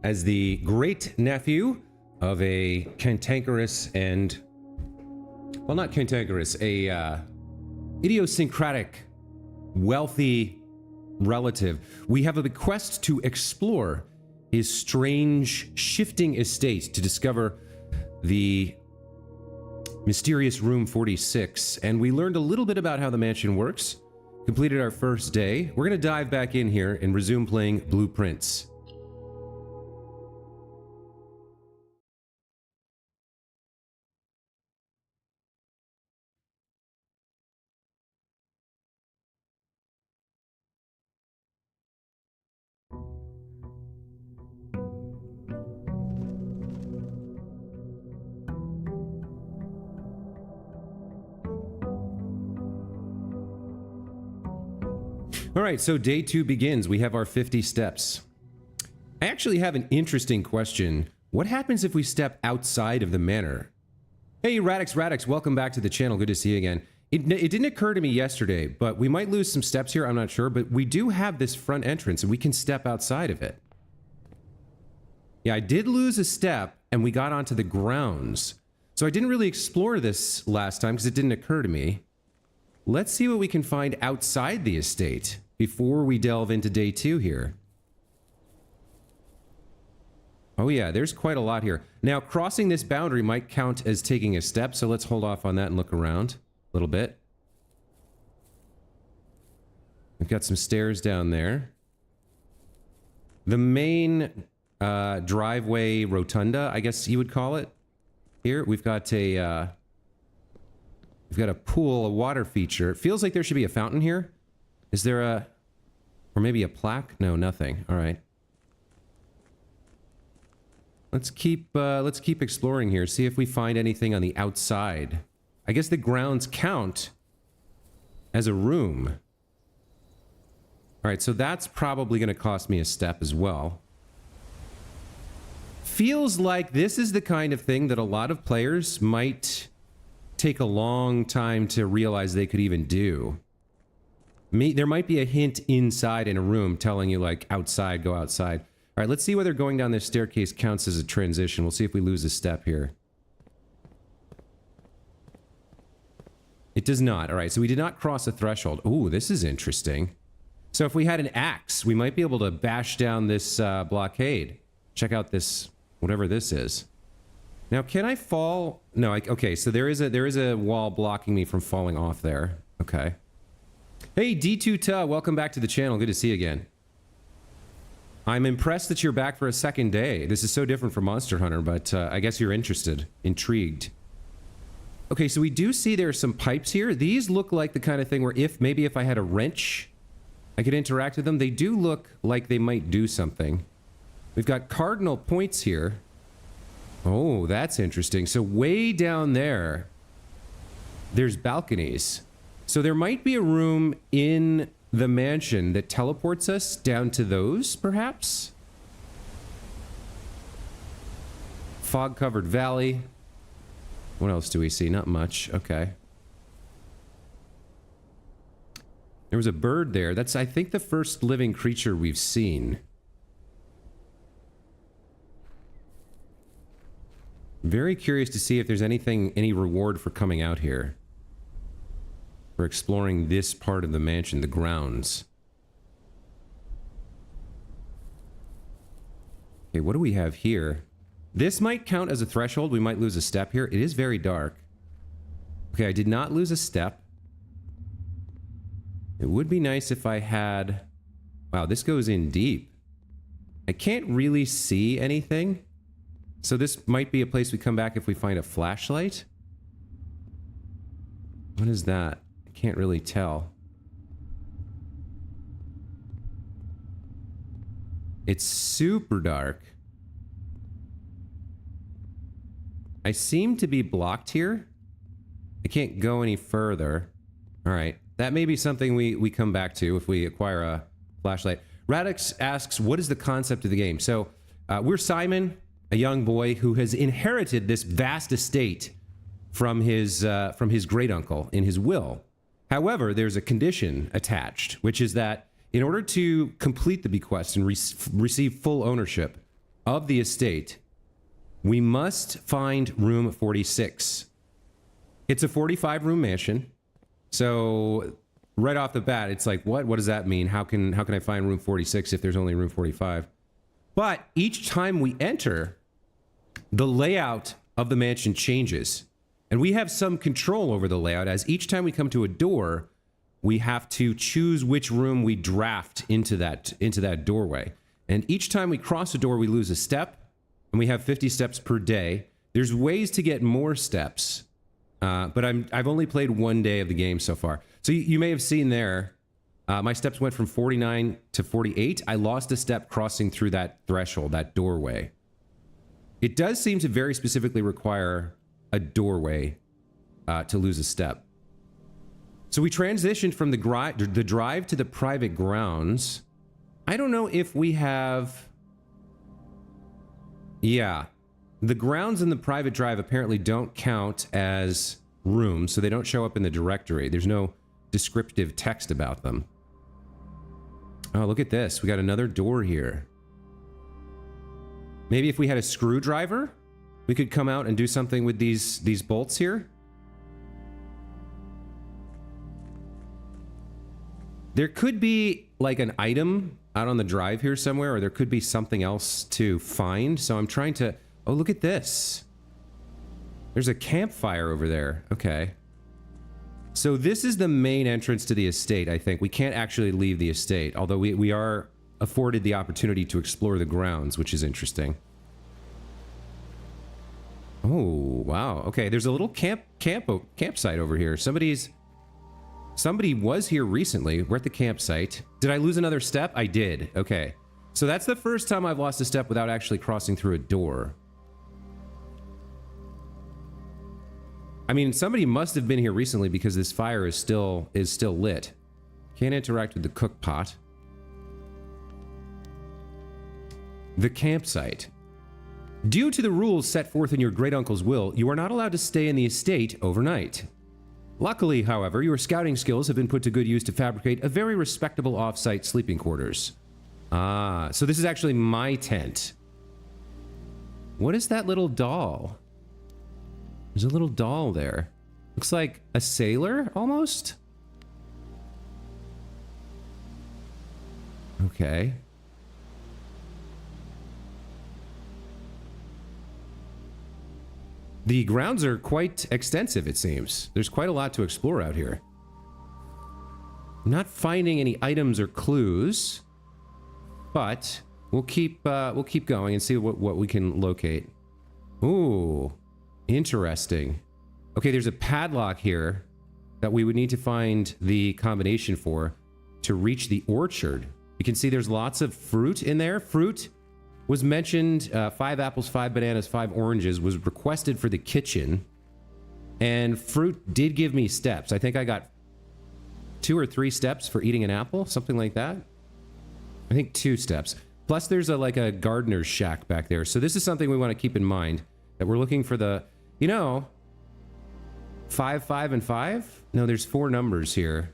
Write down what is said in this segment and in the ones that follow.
as the great nephew of a cantankerous and, well, not cantankerous, a idiosyncratic, wealthy relative, we have a bequest to explore his strange, shifting estate to discover the mysterious room 46. And we learned a little bit about how the mansion works, completed our first day. We're going to dive back in here and resume playing Blueprints. All right, so day 2 begins. We have our 50 steps. I actually have an interesting question. What happens if we step outside of the manor? Hey, Radix, welcome back to the channel. Good to see you again. It didn't occur to me yesterday, but we might lose some steps here. I'm not sure, but we do have this front entrance, and we can step outside of it. Yeah, I did lose a step, and we got onto the grounds. So I didn't really explore this last time because it didn't occur to me. Let's see what we can find outside the estate before we delve into day 2 here. Oh yeah, there's quite a lot here. Now, crossing this boundary might count as taking a step, so let's hold off on that and look around a little bit. We've got some stairs down there. The main driveway rotunda, I guess you would call it. Here, we've got a pool, a water feature. It feels like there should be a fountain here. Is there a... or maybe a plaque? No, nothing. All right. Let's keep exploring here. See if we find anything on the outside. I guess the grounds count as a room. All right, so that's probably going to cost me a step as well. Feels like this is the kind of thing that a lot of players might take a long time to realize they could even do. There might be a hint inside in a room telling you, like, outside, go outside. All right, let's see whether going down this staircase counts as a transition. We'll see if we lose a step here. It does not. All right, so we did not cross a threshold. Ooh, this is interesting. So if we had an axe, we might be able to bash down this blockade. Check out this, whatever this is. Now, can I fall? No, okay, so there is a wall blocking me from falling off there. Okay. Hey, D2Ta, welcome back to the channel. Good to see you again. I'm impressed that you're back for a second day. This is so different from Monster Hunter, but I guess you're intrigued. Okay, so we do see there are some pipes here. These look like the kind of thing where maybe if I had a wrench, I could interact with them. They do look like they might do something. We've got cardinal points here. Oh, that's interesting. So way down there, there's balconies. So there might be a room in the mansion that teleports us down to those, perhaps? Fog-covered valley. What else do we see? Not much. Okay. There was a bird there. That's, I think, the first living creature we've seen. Very curious to see if there's any reward for coming out here. For exploring this part of the mansion, the grounds. Okay, what do we have here? This might count as a threshold. We might lose a step here. It is very dark. Okay, I did not lose a step. It would be nice if I had... Wow, this goes in deep. I can't really see anything. So this might be a place we come back if we find a flashlight. What is that? I can't really tell. It's super dark. I seem to be blocked here. I can't go any further. All right. That may be something we come back to if we acquire a flashlight. Radix asks, what is the concept of the game? So we're Simon, a young boy who has inherited this vast estate from his great uncle in his will. However, there's a condition attached, which is that in order to complete the bequest and receive full ownership, of the estate, we must find room 46. It's a 45-room mansion. So right off the bat, it's like, what does that mean? How can I find room 46 if there's only room 45? But each time we enter, the layout of the mansion changes. And we have some control over the layout, as each time we come to a door, we have to choose which room we draft into that doorway. And each time we cross a door, we lose a step, and we have 50 steps per day. There's ways to get more steps, but I've only played one day of the game so far. So you may have seen there, my steps went from 49 to 48. I lost a step crossing through that threshold, that doorway. It does seem to very specifically require a doorway to lose a step. So we transitioned from the drive to the private grounds. I don't know if we have... Yeah. The grounds and the private drive apparently don't count as rooms, so they don't show up in the directory. There's no descriptive text about them. Oh, look at this. We got another door here. Maybe if we had a screwdriver, we could come out and do something with these bolts here. There could be like an item out on the drive here somewhere, or there could be something else to find. So I'm trying to... Oh, look at this. There's a campfire over there. Okay. So this is the main entrance to the estate, I think. We can't actually leave the estate, although we are afforded the opportunity to explore the grounds, which is interesting. Oh, wow. Okay, there's a little campsite over here. Somebody was here recently. We're at the campsite. Did I lose another step? I did. Okay. So that's the first time I've lost a step without actually crossing through a door. I mean, somebody must have been here recently because this fire is still lit. Can't interact with the cook pot. The campsite. Due to the rules set forth in your great uncle's will, you are not allowed to stay in the estate overnight. Luckily, however, your scouting skills have been put to good use to fabricate a very respectable off-site sleeping quarters. Ah, so this is actually my tent. What is that little doll? There's a little doll there. Looks like a sailor, almost? Okay. The grounds are quite extensive, it seems. There's quite a lot to explore out here. I'm not finding any items or clues, but we'll keep going and see what we can locate. Ooh, interesting. Okay, there's a padlock here that we would need to find the combination for to reach the orchard. You can see there's lots of fruit in there. Fruit was mentioned, 5 apples, 5 bananas, 5 oranges, was requested for the kitchen. And fruit did give me steps. I think I got 2 or 3 steps for eating an apple, something like that. I think 2 steps. Plus there's like a gardener's shack back there. So this is something we want to keep in mind, that we're looking for the, 5, 5, and 5? No, there's 4 numbers here.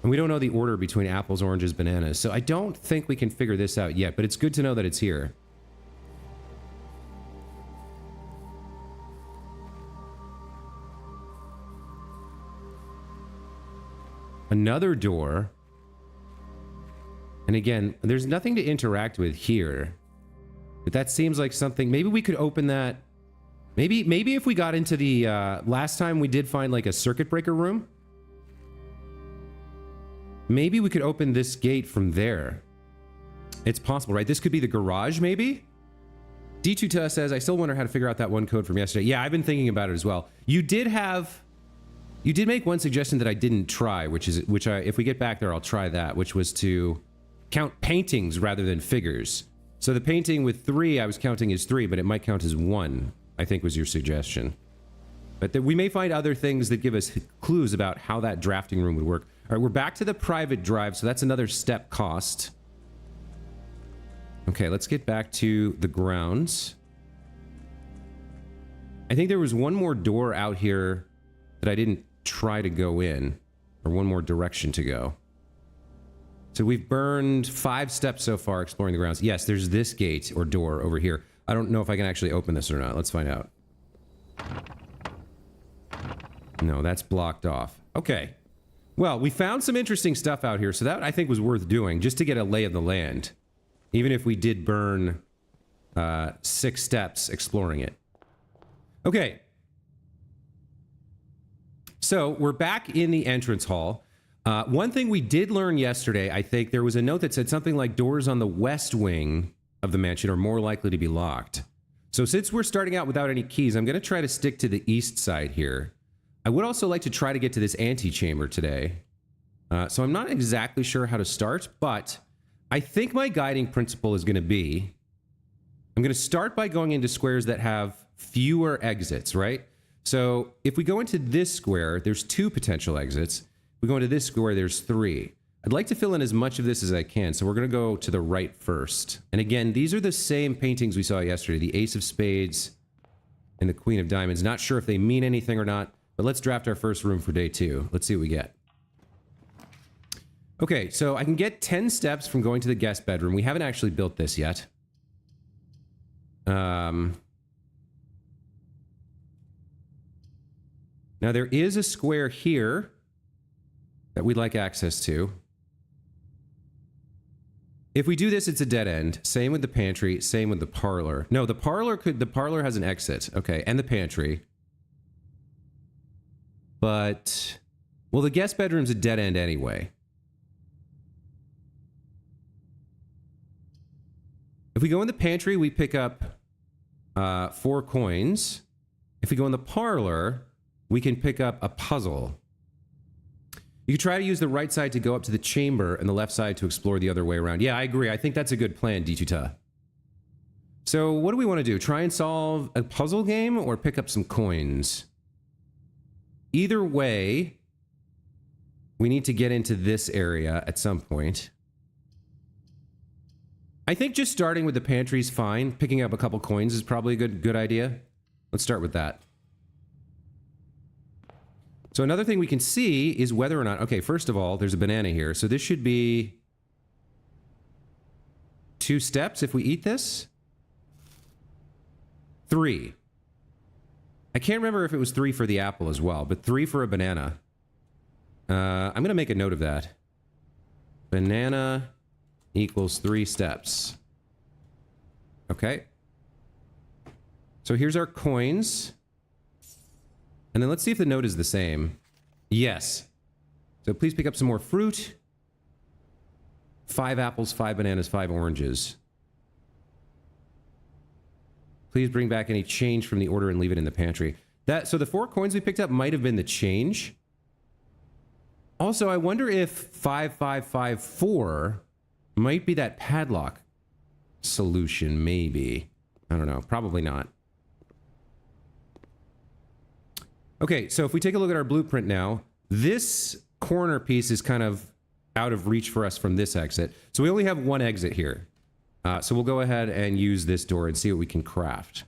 And we don't know the order between apples, oranges, bananas. So I don't think we can figure this out yet, but it's good to know that it's here. Another door. And again, there's nothing to interact with here. But that seems like something... Maybe we could open that... Maybe if we got into the... last time we did find like a circuit breaker room. Maybe we could open this gate from there. It's possible, right? This could be the garage, maybe? D2 says, I still wonder how to figure out that one code from yesterday. Yeah, I've been thinking about it as well. You did make one suggestion that I didn't try, if we get back there, I'll try that, which was to count paintings rather than figures. So the painting with 3, I was counting as 3, but it might count as 1, I think was your suggestion. But we may find other things that give us clues about how that drafting room would work. All right, we're back to the private drive, so that's another step cost. Okay, let's get back to the grounds. I think there was one more door out here that I didn't try to go in, or one more direction to go. So we've burned 5 steps so far exploring the grounds. Yes, there's this gate or door over here. I don't know if I can actually open this or not. Let's find out. No, that's blocked off. Okay. Well, we found some interesting stuff out here, so that I think was worth doing, just to get a lay of the land. Even if we did burn 6 steps exploring it. Okay. So, we're back in the entrance hall. One thing we did learn yesterday, I think, there was a note that said something like doors on the west wing of the mansion are more likely to be locked. So since we're starting out without any keys, I'm going to try to stick to the east side here. I would also like to try to get to this antechamber today. So I'm not exactly sure how to start, but I think my guiding principle is going to be, I'm going to start by going into squares that have fewer exits, right? So if we go into this square, there's 2 potential exits. We go into this square, there's 3. I'd like to fill in as much of this as I can, so we're going to go to the right first. And again, these are the same paintings we saw yesterday, the Ace of Spades and the Queen of Diamonds. Not sure if they mean anything or not, but let's draft our first room for day 2. Let's see what we get. Okay, so I can get 10 steps from going to the guest bedroom. We haven't actually built this yet. Now there is a square here that we'd like access to. If we do this, it's a dead end. Same with the pantry, same with the parlor. No, the parlor has an exit. Okay, and the pantry. But, well, the guest bedroom's a dead end anyway. If we go in the pantry, we pick up 4 coins. If we go in the parlor, we can pick up a puzzle. You can try to use the right side to go up to the chamber and the left side to explore the other way around. Yeah, I agree. I think that's a good plan, D2Ta. So what do we want to do? Try and solve a puzzle game or pick up some coins? Either way, we need to get into this area at some point. I think just starting with the pantry is fine. Picking up a couple coins is probably a good idea. Let's start with that. So another thing we can see is whether or not... Okay, first of all, there's a banana here. So this should be 2 steps if we eat this. 3. I can't remember if it was 3 for the apple as well, but 3 for a banana. I'm going to make a note of that. Banana equals 3 steps. Okay. So here's our coins. And then let's see if the note is the same. Yes. So please pick up some more fruit. 5 apples, 5 bananas, 5 oranges. Please bring back any change from the order and leave it in the pantry. So the 4 coins we picked up might have been the change. Also, I wonder if 5554 might be that padlock solution, maybe. I don't know. Probably not. Okay, so if we take a look at our blueprint now, this corner piece is kind of out of reach for us from this exit. So we only have 1 exit here. So we'll go ahead and use this door and see what we can craft.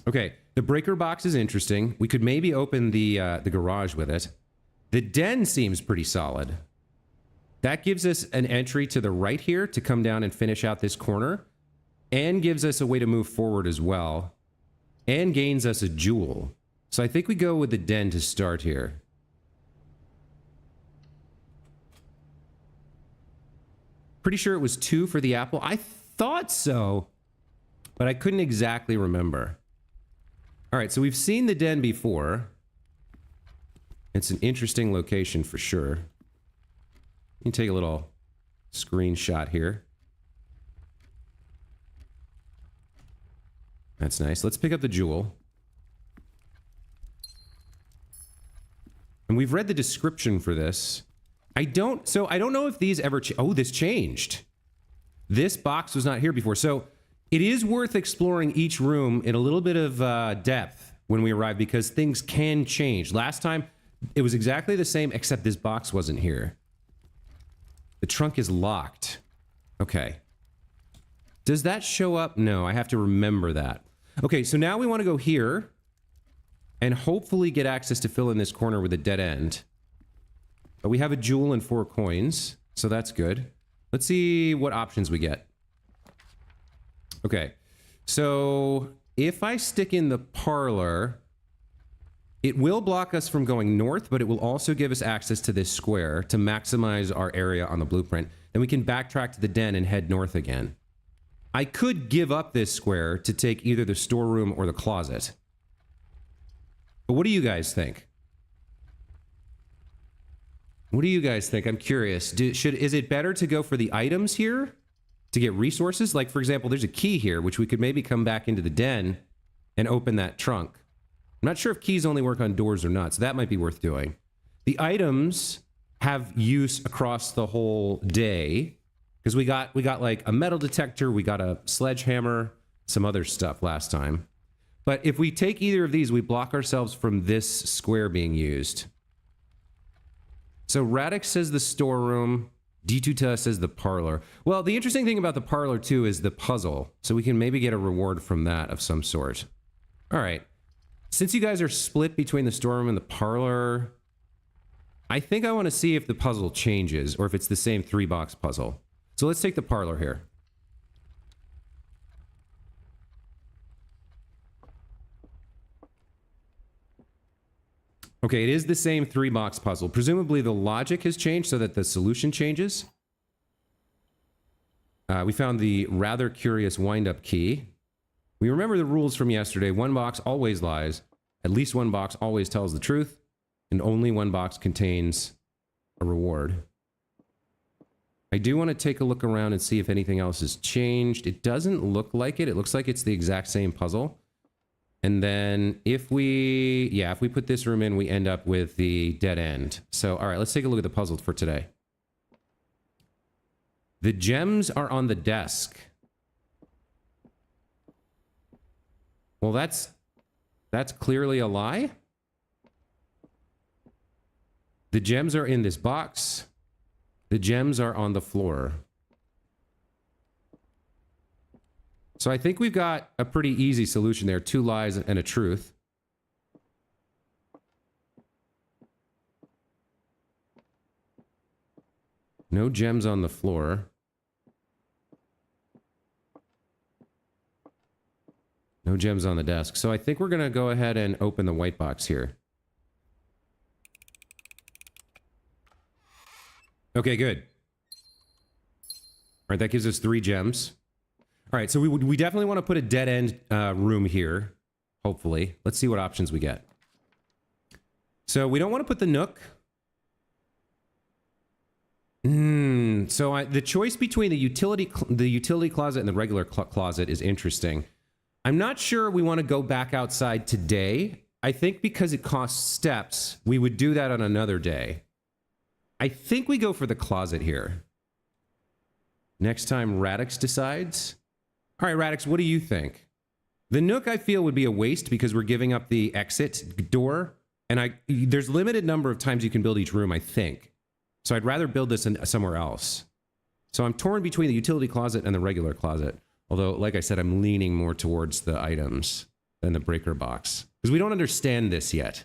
Okay, the breaker box is interesting. We could maybe open the garage with it. The den seems pretty solid. That gives us an entry to the right here to come down and finish out this corner, and gives us a way to move forward as well, and gains us a jewel. So I think we go with the den to start here. Pretty sure it was 2 for the apple. I thought so, but I couldn't exactly remember. All right, so we've seen the den before. It's an interesting location for sure. Let me take a little screenshot here. That's nice. Let's pick up the jewel. And we've read the description for this. I don't know if these ever... Oh, this changed. This box was not here before. So it is worth exploring each room in a little bit of depth when we arrive, because things can change. Last time, it was exactly the same, except this box wasn't here. The trunk is locked. Okay. Does that show up? No, I have to remember that. Okay, so now we want to go here and hopefully get access to fill in this corner with a dead end. But we have a jewel and 4 coins, so that's good. Let's see what options we get. Okay, so if I stick in the parlor, it will block us from going north, but it will also give us access to this square to maximize our area on the blueprint. Then we can backtrack to the den and head north again. I could give up this square to take either the storeroom or the closet. But what do you guys think? What do you guys think? I'm curious. Is it better to go for the items here to get resources? Like, for example, there's a key here, which we could maybe come back into the den and open that trunk. I'm not sure if keys only work on doors or not, so that might be worth doing. The items have use across the whole day, because we got like a metal detector, we got a sledgehammer, some other stuff last time. But if we take either of these, we block ourselves from this square being used. So Radix says the storeroom, D2 says the parlor. Well, the interesting thing about the parlor too is the puzzle, so we can maybe get a reward from that of some sort. All right. Since you guys are split between the storeroom and the parlor, I think I want to see if the puzzle changes or if it's the same 3-box puzzle. So let's take the parlor here. Okay, it is the same 3-box puzzle. Presumably the logic has changed so that the solution changes. We found the rather curious wind-up key. We remember the rules from yesterday. 1 box always lies. At least 1 box always tells the truth. And only 1 box contains a reward. I do want to take a look around and see if anything else has changed. It doesn't look like it. It looks like it's the exact same puzzle. And then if we put this room in, we end up with the dead end. So, all right, let's take a look at the puzzle for today. The gems are on the desk. Well, that's clearly a lie. The gems are in this box. The gems are on the floor. So I think we've got a pretty easy solution there. 2 lies and a truth. No gems on the floor. No gems on the desk. So I think we're going to go ahead and open the white box here. Okay, good. All right, that gives us 3 gems. All right, so we definitely want to put a dead end room here, hopefully. Let's see what options we get. So we don't want to put the nook. So the choice between the utility closet and the regular closet is interesting. I'm not sure we want to go back outside today. I think because it costs steps, we would do that on another day. I think we go for the closet here. Next time Radix decides. All right, Radix, what do you think? The nook, I feel, would be a waste because we're giving up the exit door. And there's limited number of times you can build each room, I think. So I'd rather build this in somewhere else. So I'm torn between the utility closet and the regular closet. Although, like I said, I'm leaning more towards the items than the breaker box. Because we don't understand this yet.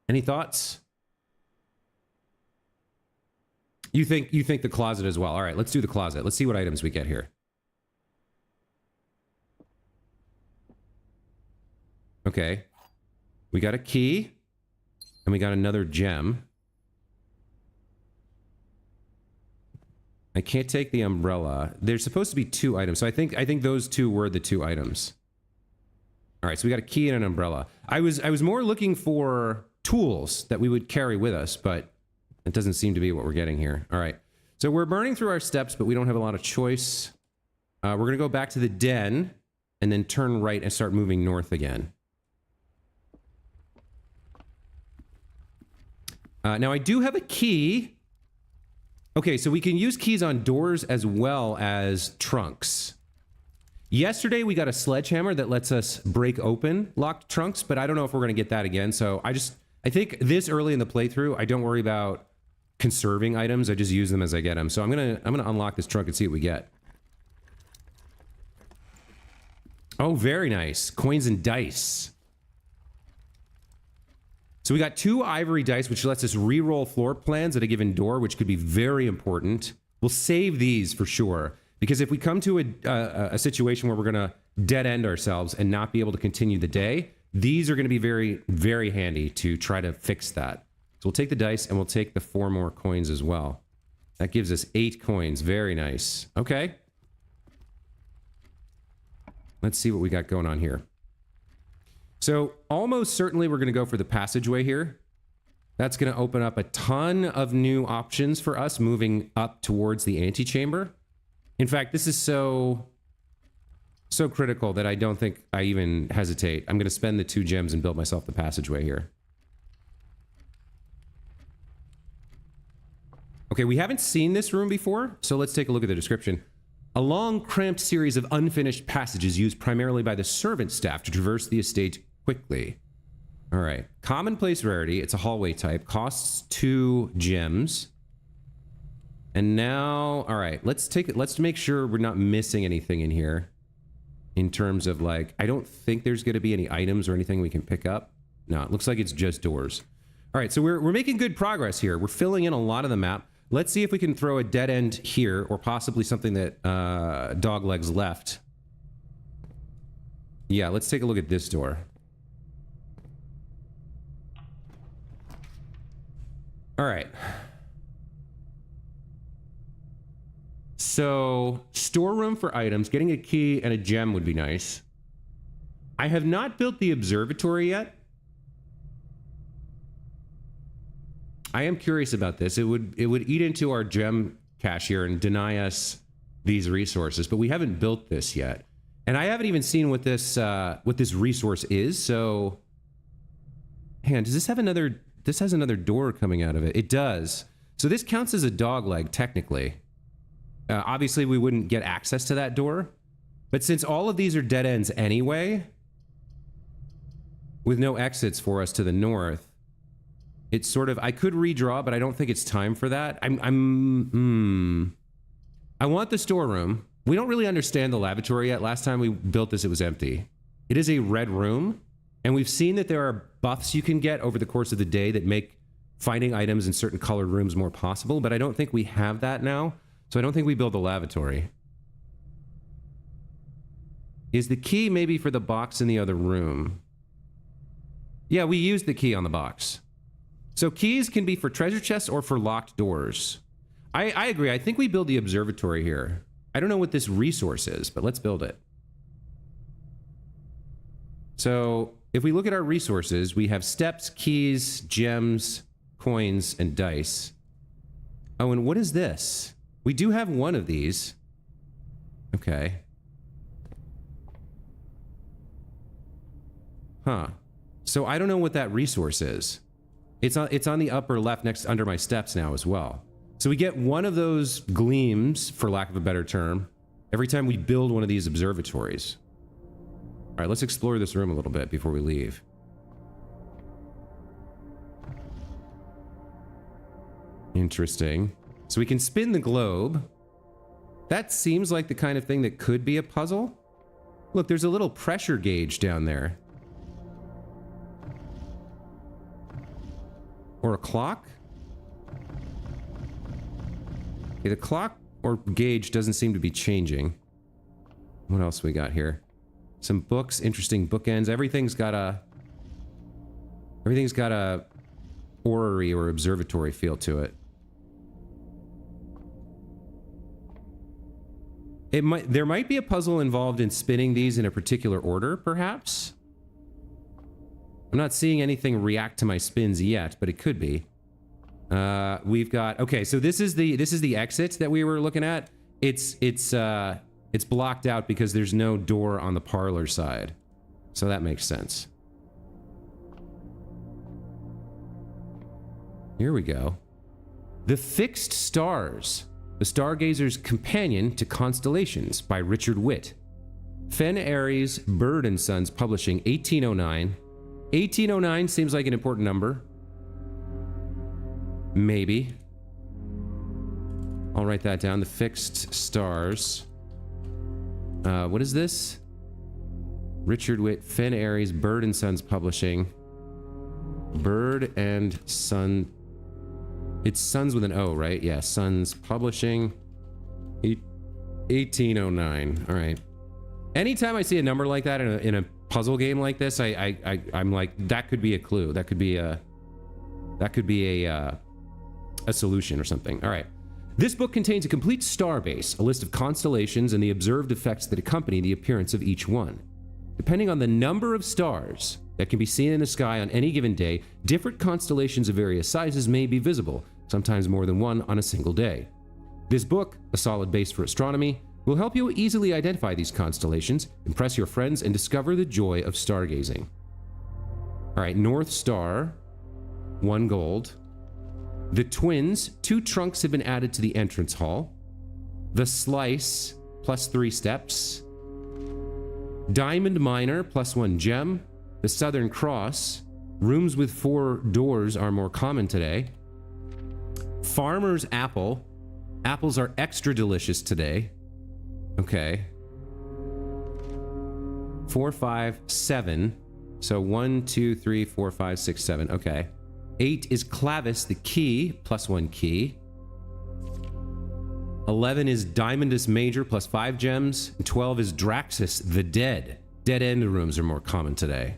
Any thoughts? You think the closet as well. All right, let's do the closet. Let's see what items we get here. Okay. We got a key. And we got another gem. I can't take the umbrella. There's supposed to be 2 items. So I think those 2 were the 2 items. All right, so we got a key and an umbrella. I was more looking for tools that we would carry with us, but it doesn't seem to be what we're getting here. All right. So we're burning through our steps, but we don't have a lot of choice. We're going to go back to the den and then turn right and start moving north again. Now, I do have a key. Okay, so we can use keys on doors as well as trunks. Yesterday, we got a sledgehammer that lets us break open locked trunks, but I don't know if we're going to get that again. So I think this early in the playthrough, I don't worry about conserving items. I just use them as I get them. So I'm gonna unlock this trunk and see what we get. Oh, very nice. Coins and dice. So we got 2 ivory dice, which lets us re-roll floor plans at a given door, which could be very important. We'll save these for sure, because if we come to a situation where we're going to dead end ourselves and not be able to continue the day, these are going to be very, very handy to try to fix that. So we'll take the dice and we'll take the 4 more coins as well. That gives us 8 coins. Very nice. Okay. Let's see what we got going on here. So almost certainly we're going to go for the passageway here. That's going to open up a ton of new options for us moving up towards the antechamber. In fact, this is so critical that I don't think I even hesitate. I'm going to spend the 2 gems and build myself the passageway here. Okay, we haven't seen this room before, so let's take a look at the description. A long, cramped series of unfinished passages used primarily by the servant staff to traverse the estate quickly. All right. Commonplace rarity. It's a hallway type. Costs 2 gems. And now, all right, let's take it. Let's make sure we're not missing anything in here in terms of like, I don't think there's going to be any items or anything we can pick up. No, it looks like it's just doors. All right. So we're making good progress here. We're filling in a lot of the map. Let's see if we can throw a dead end here or possibly something that Doglegs left. Yeah, let's take a look at this door. All right. So, storeroom for items. Getting a key and a gem would be nice. I have not built the observatory yet. I am curious about this. It would eat into our gem cache here and deny us these resources, but we haven't built this yet. And I haven't even seen what this resource is, so... Hang on, does this have another... This has another door coming out of it. It does. So this counts as a dog leg, technically. Obviously, we wouldn't get access to that door. But since all of these are dead ends anyway, with no exits for us to the north, it's sort of... I could redraw, but I don't think it's time for that. I want the storeroom. We don't really understand the lavatory yet. Last time we built this, it was empty. It is a red room. And we've seen that there are buffs you can get over the course of the day that make finding items in certain colored rooms more possible, but I don't think we have that now, so I don't think we build a lavatory. Is the key maybe for the box in the other room? Yeah, we used the key on the box. So keys can be for treasure chests or for locked doors. I agree. I think we build the observatory here. I don't know what this resource is, but let's build it. So... if we look at our resources, we have steps, keys, gems, coins, and dice. Oh, and what is this? We do have one of these. Okay. Huh. So I don't know what that resource is. It's on the upper left next under my steps now as well. So we get one of those gleams, for lack of a better term, every time we build one of these observatories. All right, let's explore this room a little bit before we leave. Interesting. So we can spin the globe. That seems like the kind of thing that could be a puzzle. Look, there's a little pressure gauge down there. Or a clock? Okay, the clock or gauge doesn't seem to be changing. What else we got here? Some books, interesting bookends. Everything's got a orrery or observatory feel to it. There might be a puzzle involved in spinning these in a particular order, perhaps. I'm not seeing anything react to my spins yet, but it could be. We've got... Okay, so this is the exit that we were looking at. It's blocked out because there's no door on the parlor side. So that makes sense. Here we go. The Fixed Stars. The Stargazer's Companion to Constellations by Richard Witt. Fen Aries, Bird and Sons Publishing, 1809. 1809 seems like an important number. Maybe. I'll write that down. The Fixed Stars. What is this? Richard Witt, Fen Aries, Bird and Sons Publishing. Bird and Sun. It's Sons with an O, right? Yeah, Sons Publishing. 1809. All right. Anytime I see a number like that in a puzzle game like this, I'm like, that could be a clue. That could be a solution or something. All right. This book contains a complete star base, a list of constellations, and the observed effects that accompany the appearance of each one. Depending on the number of stars that can be seen in the sky on any given day, different constellations of various sizes may be visible, sometimes more than one on a single day. This book, a solid base for astronomy, will help you easily identify these constellations, impress your friends, and discover the joy of stargazing. All right, North Star, 1 gold. The Twins, 2 trunks have been added to the entrance hall. The Slice, +3 steps. Diamond Miner, +1 gem. The Southern Cross, rooms with 4 doors are more common today. Farmer's Apple, apples are extra delicious today. Okay. 4, 5, 7. So 1, 2, 3, 4, 5, 6, 7. Okay. 8 is Clavis, the key, +1 key. 11 is Diamondus Major, +5 gems. And 12 is Draxus, the dead. Dead end rooms are more common today.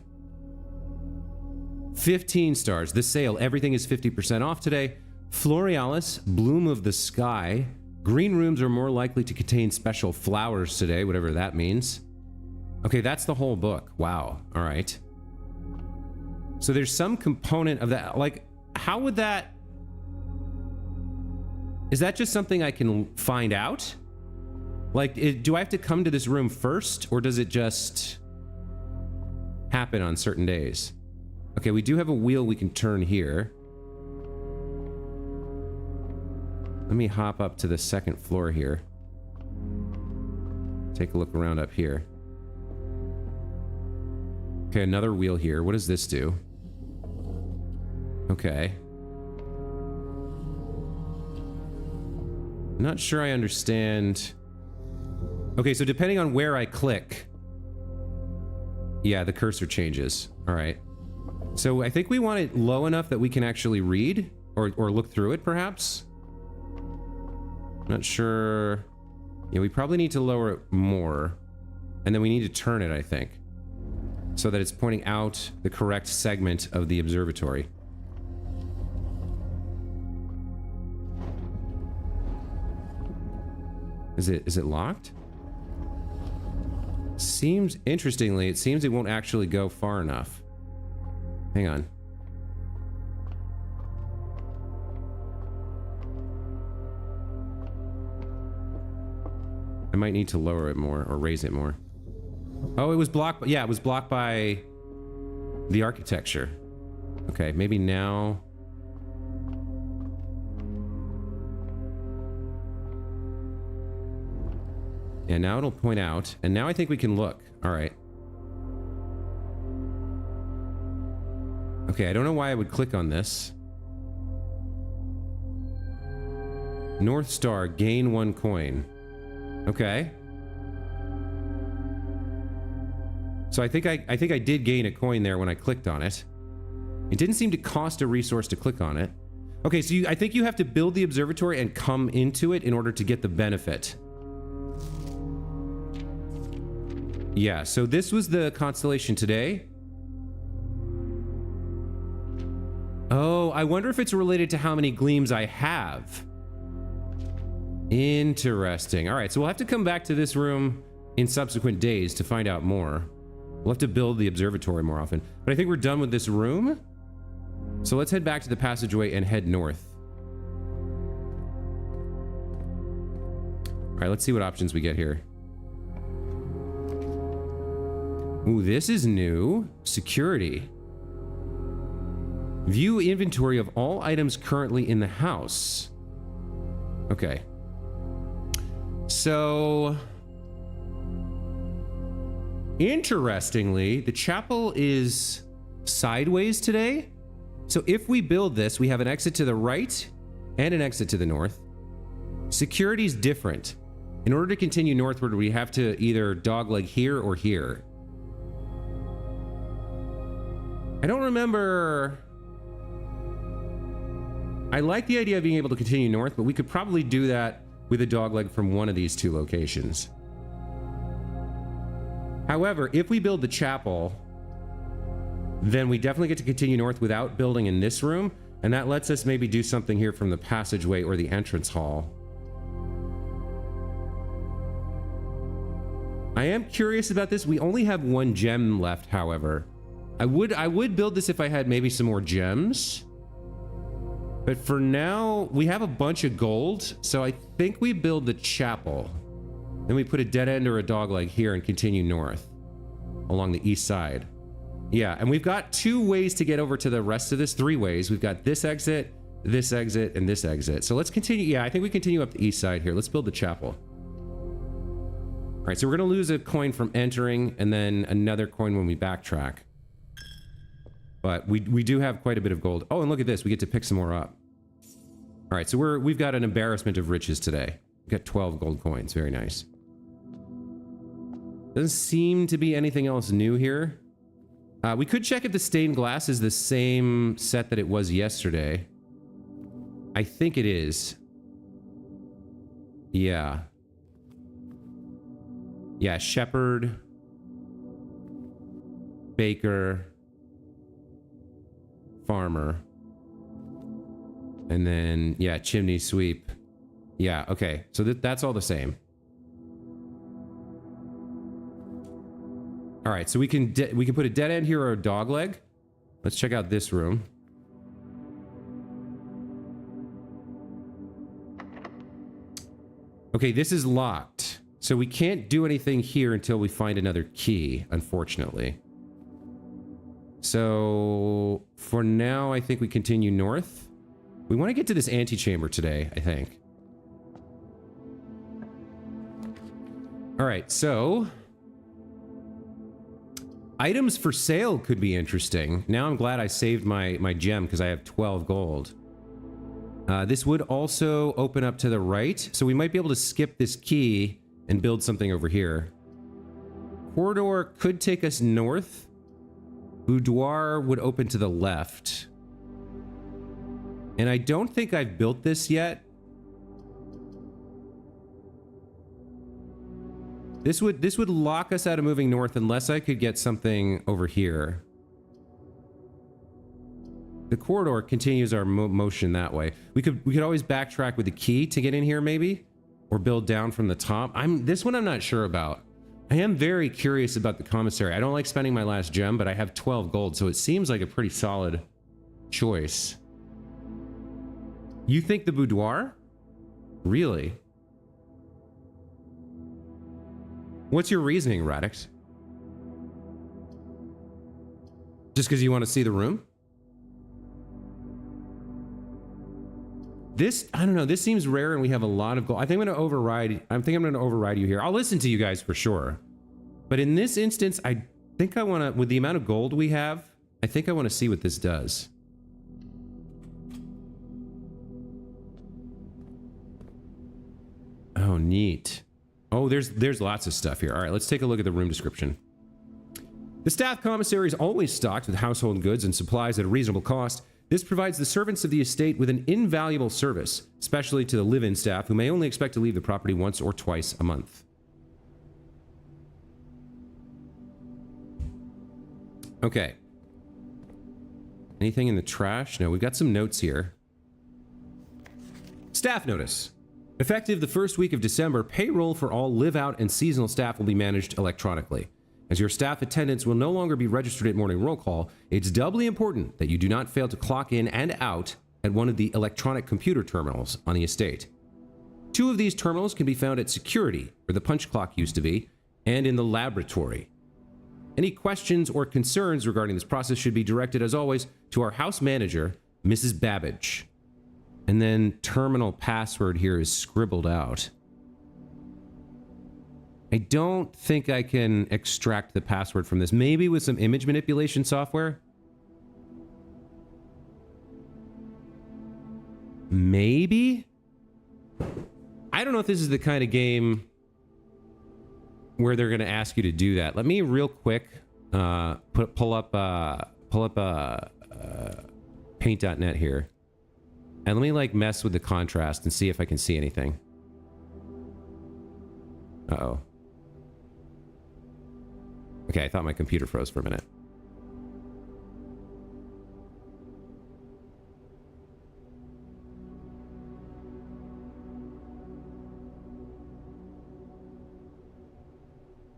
15 stars. The sale. Everything is 50% off today. Florealis, bloom of the sky. Green rooms are more likely to contain special flowers today, whatever that means. Okay, that's the whole book. Wow. All right. So there's some component of that. Like, how would that... Is that just something I can find out? Like, do I have to come to this room first, or does it just happen on certain days? Okay, we do have a wheel we can turn here. Let me hop up to the 2nd floor here. Take a look around up here. Okay, another wheel here. What does this do? Okay. Not sure I understand. Okay, so depending on where I click, yeah, the cursor changes. All right. So I think we want it low enough that we can actually read or look through it, perhaps. Not sure. Yeah, we probably need to lower it more. And then we need to turn it, I think, so that it's pointing out the correct segment of the observatory. Is it locked? Seems, interestingly, it seems it won't actually go far enough. Hang on. I might need to lower it more or raise it more. Oh, it was blocked. Yeah, it was blocked by the architecture. Okay, maybe now. Yeah, now it'll point out. And now I think we can look. All right. Okay, I don't know why I would click on this. North Star, gain 1 coin. Okay. So I think I did gain a coin there when I clicked on it. It didn't seem to cost a resource to click on it. Okay, so I think you have to build the observatory and come into it in order to get the benefit. Yeah, so this was the constellation today. Oh, I wonder if it's related to how many gleams I have. Interesting. All right, so we'll have to come back to this room in subsequent days to find out more. We'll have to build the observatory more often. But I think we're done with this room. So let's head back to the passageway and head north. All right, let's see what options we get here. Ooh, this is new. Security. View inventory of all items currently in the house. Okay. So, interestingly, the chapel is sideways today. So if we build this, we have an exit to the right and an exit to the north. Security is different. In order to continue northward, we have to either dogleg here or here. I don't remember I like the idea of being able to continue north, but we could probably do that with a dogleg from one of these two locations. However, if we build the chapel, then we definitely get to continue north without building in this room, and that lets us maybe do something here from the passageway or the entrance hall. I am curious about this. We only have one gem left, however. I would build this if I had maybe some more gems. But for now, we have a bunch of gold, so I think we build the chapel. Then we put a dead end or a dogleg here and continue north along the east side. Yeah, and we've got 2 ways to get over to the rest of this, 3 ways. We've got this exit, and this exit. So let's continue. Yeah, I think we continue up the east side here. Let's build the chapel. All right, so we're going to lose a coin from entering and then another coin when we backtrack. But we do have quite a bit of gold. Oh, and look at this. We get to pick some more up. All right, so we've got an embarrassment of riches today. We've got 12 gold coins. Very nice. Doesn't seem to be anything else new here. We could check if the stained glass is the same set that it was yesterday. I think it is. Yeah. Yeah, shepherd, baker, farmer, and then, yeah, chimney sweep. Yeah, okay. So that's all the same. All right, so we can put a dead end here or a dogleg. Let's check out this room. Okay, this is locked. So we can't do anything here until we find another key, unfortunately. So for now, I think we continue north. We want to get to this antechamber today, I think. All right, so items for sale could be interesting. Now I'm glad I saved my gem because I have 12 gold. This would also open up to the right, so we might be able to skip this key and build something over here. Corridor could take us north. Boudoir would open to the left. And I don't think I've built this yet. This would lock us out of moving north unless I could get something over here. The corridor continues our motion that way. We could always backtrack with the key to get in here maybe, or build down from the top. This one I'm not sure about. I am very curious about the commissary. I don't like spending my last gem, but I have 12 gold, so it seems like a pretty solid choice. You think the boudoir? Really? What's your reasoning, Radix? Just because you want to see the room? This, I don't know, this seems rare and we have a lot of gold. I think I'm going to override you here. I'll listen to you guys for sure. But in this instance, I think I want to, with the amount of gold we have, I think I want to see what this does. Oh, neat. Oh, there's lots of stuff here. All right, let's take a look at the room description. The staff commissary is always stocked with household goods and supplies at a reasonable cost. This provides the servants of the estate with an invaluable service, especially to the live-in staff who may only expect to leave the property once or twice a month. Okay. Anything in the trash? No, we've got some notes here. Staff notice. Effective the first week of December, payroll for all live-out and seasonal staff will be managed electronically. As your staff attendance will no longer be registered at morning roll call, it's doubly important that you do not fail to clock in and out at one of the electronic computer terminals on the estate. 2 of these terminals can be found at security, where the punch clock used to be, and in the laboratory. Any questions or concerns regarding this process should be directed, as always, to our house manager, Mrs. Babbage. And then terminal password here is scribbled out. I don't think I can extract the password from this. Maybe with some image manipulation software? Maybe? I don't know if this is the kind of game where they're going to ask you to do that. Let me real quick pull up paint.net here. And let me like mess with the contrast and see if I can see anything. Uh-oh. Okay, I thought my computer froze for a minute.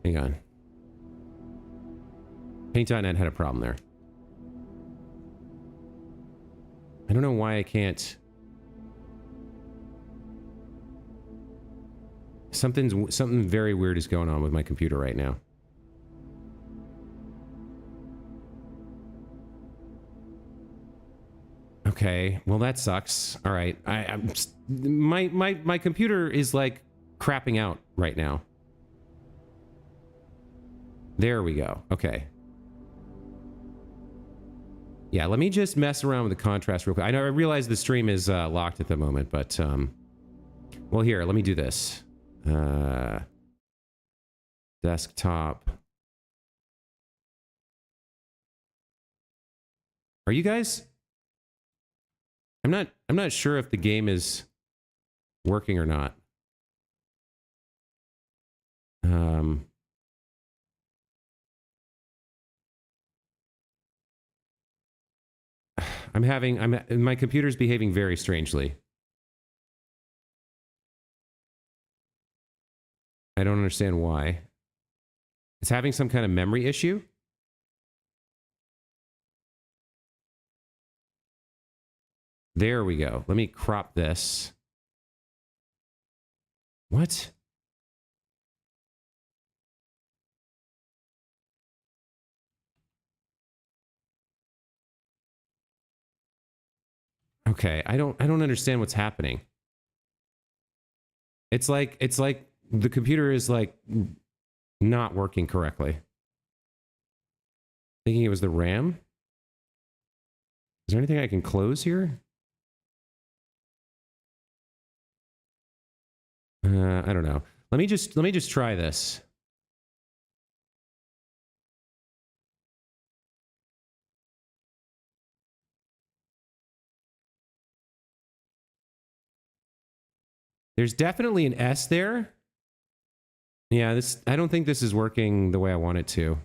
Hang on. Paint.net had a problem there. I don't know why I can't... Something very weird is going on with my computer right now. Okay, well that sucks. All right, my computer is like crapping out right now. There we go. Okay. Yeah, let me just mess around with the contrast real quick. I know I realize the stream is locked at the moment, but well, here, let me do this. Desktop. Are you guys? I'm not sure if the game is working or not. My computer's behaving very strangely. I don't understand why. It's having some kind of memory issue. There we go. Let me crop this. What? Okay, I don't understand what's happening. It's like the computer is like not working correctly. Thinking it was the RAM? Is there anything I can close here? I don't know. Let me just try this. There's definitely an S there. Yeah, I don't think this is working the way I want it to.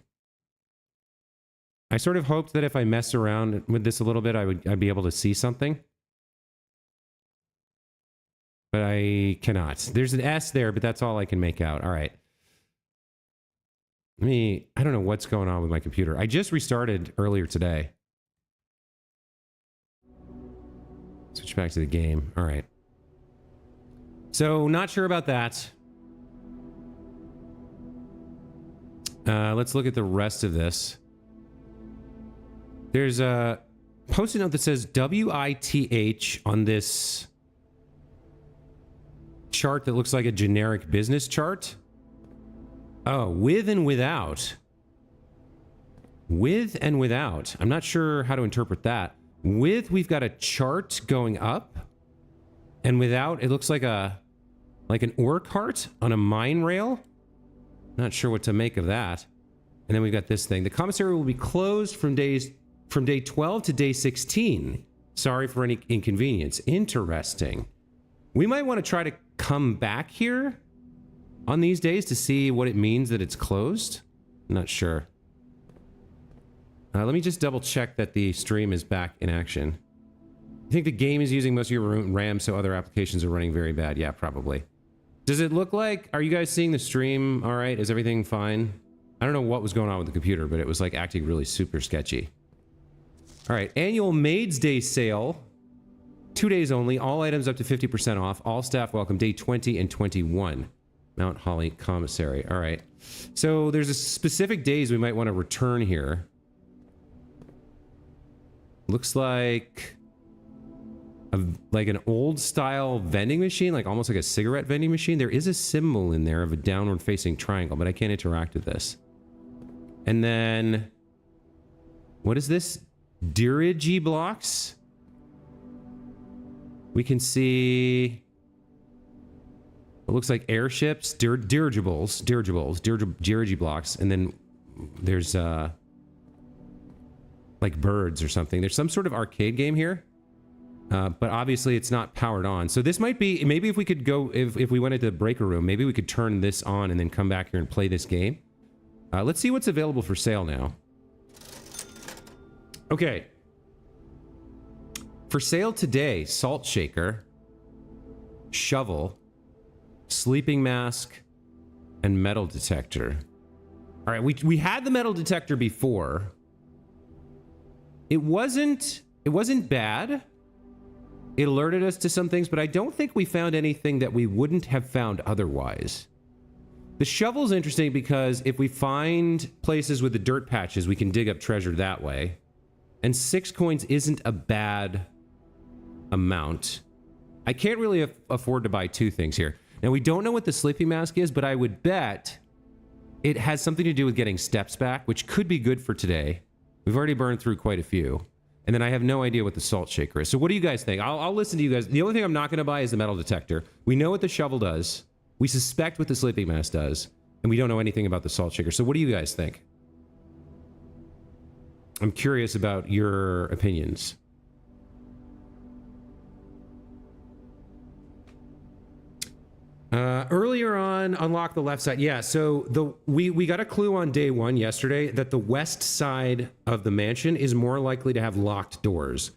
I sort of hoped that if I mess around with this a little bit, I'd be able to see something. But I cannot. There's an S there, but that's all I can make out. All right. I don't know what's going on with my computer. I just restarted earlier today. Switch back to the game. All right. So, not sure about that. Let's look at the rest of this. There's a post-it note that says WITH on this chart that looks like a generic business chart. Oh, with and without. With and without. I'm not sure how to interpret that. With, we've got a chart going up. And without, it looks like an ore cart on a mine rail. Not sure what to make of that. And then we've got this thing. The commissary will be closed from day 12 to day 16. Sorry for any inconvenience. Interesting. We might want to try to come back here on these days to see what it means that it's closed. I'm not sure. Let me just double check that the stream is back in action. I think the game is using most of your RAM, so other applications are running very bad. Yeah, probably. Does it look like... Are you guys seeing the stream all right? Is everything fine? I don't know what was going on with the computer, but it was like acting really super sketchy. All right, annual Maids Day sale. 2 days only. All items up to 50% off. All staff welcome. Day 20 and 21. Mount Holly Commissary. All right. So there's a specific days we might want to return here. Looks like... like an old style vending machine, like almost like a cigarette vending machine. There is a symbol in there of a downward facing triangle, but I can't interact with this. And then what is this? Dirigy blocks. We can see it looks like airships, dirigibles, dirigy blocks, and then there's like birds or something. There's some sort of arcade game here. But obviously it's not powered on. So this might be, maybe if we could go, if we went into the breaker room, maybe we could turn this on and then come back here and play this game. Let's see what's available for sale now. Okay. For sale today, salt shaker, shovel, sleeping mask, and metal detector. All right, we had the metal detector before. It wasn't bad. It alerted us to some things, but I don't think we found anything that we wouldn't have found otherwise. The shovel's interesting because if we find places with the dirt patches, we can dig up treasure that way. And 6 coins isn't a bad amount. I can't really afford to buy 2 things here. Now, we don't know what the sleeping mask is, but I would bet it has something to do with getting steps back, which could be good for today. We've already burned through quite a few. And then I have no idea what the salt shaker is. So what do you guys think? I'll listen to you guys. The only thing I'm not going to buy is the metal detector. We know what the shovel does. We suspect what the sleeping mask does. And we don't know anything about the salt shaker. So what do you guys think? I'm curious about your opinions. Earlier on, unlock the left side. Yeah, so we got a clue on day 1 yesterday that the west side of the mansion is more likely to have locked doors.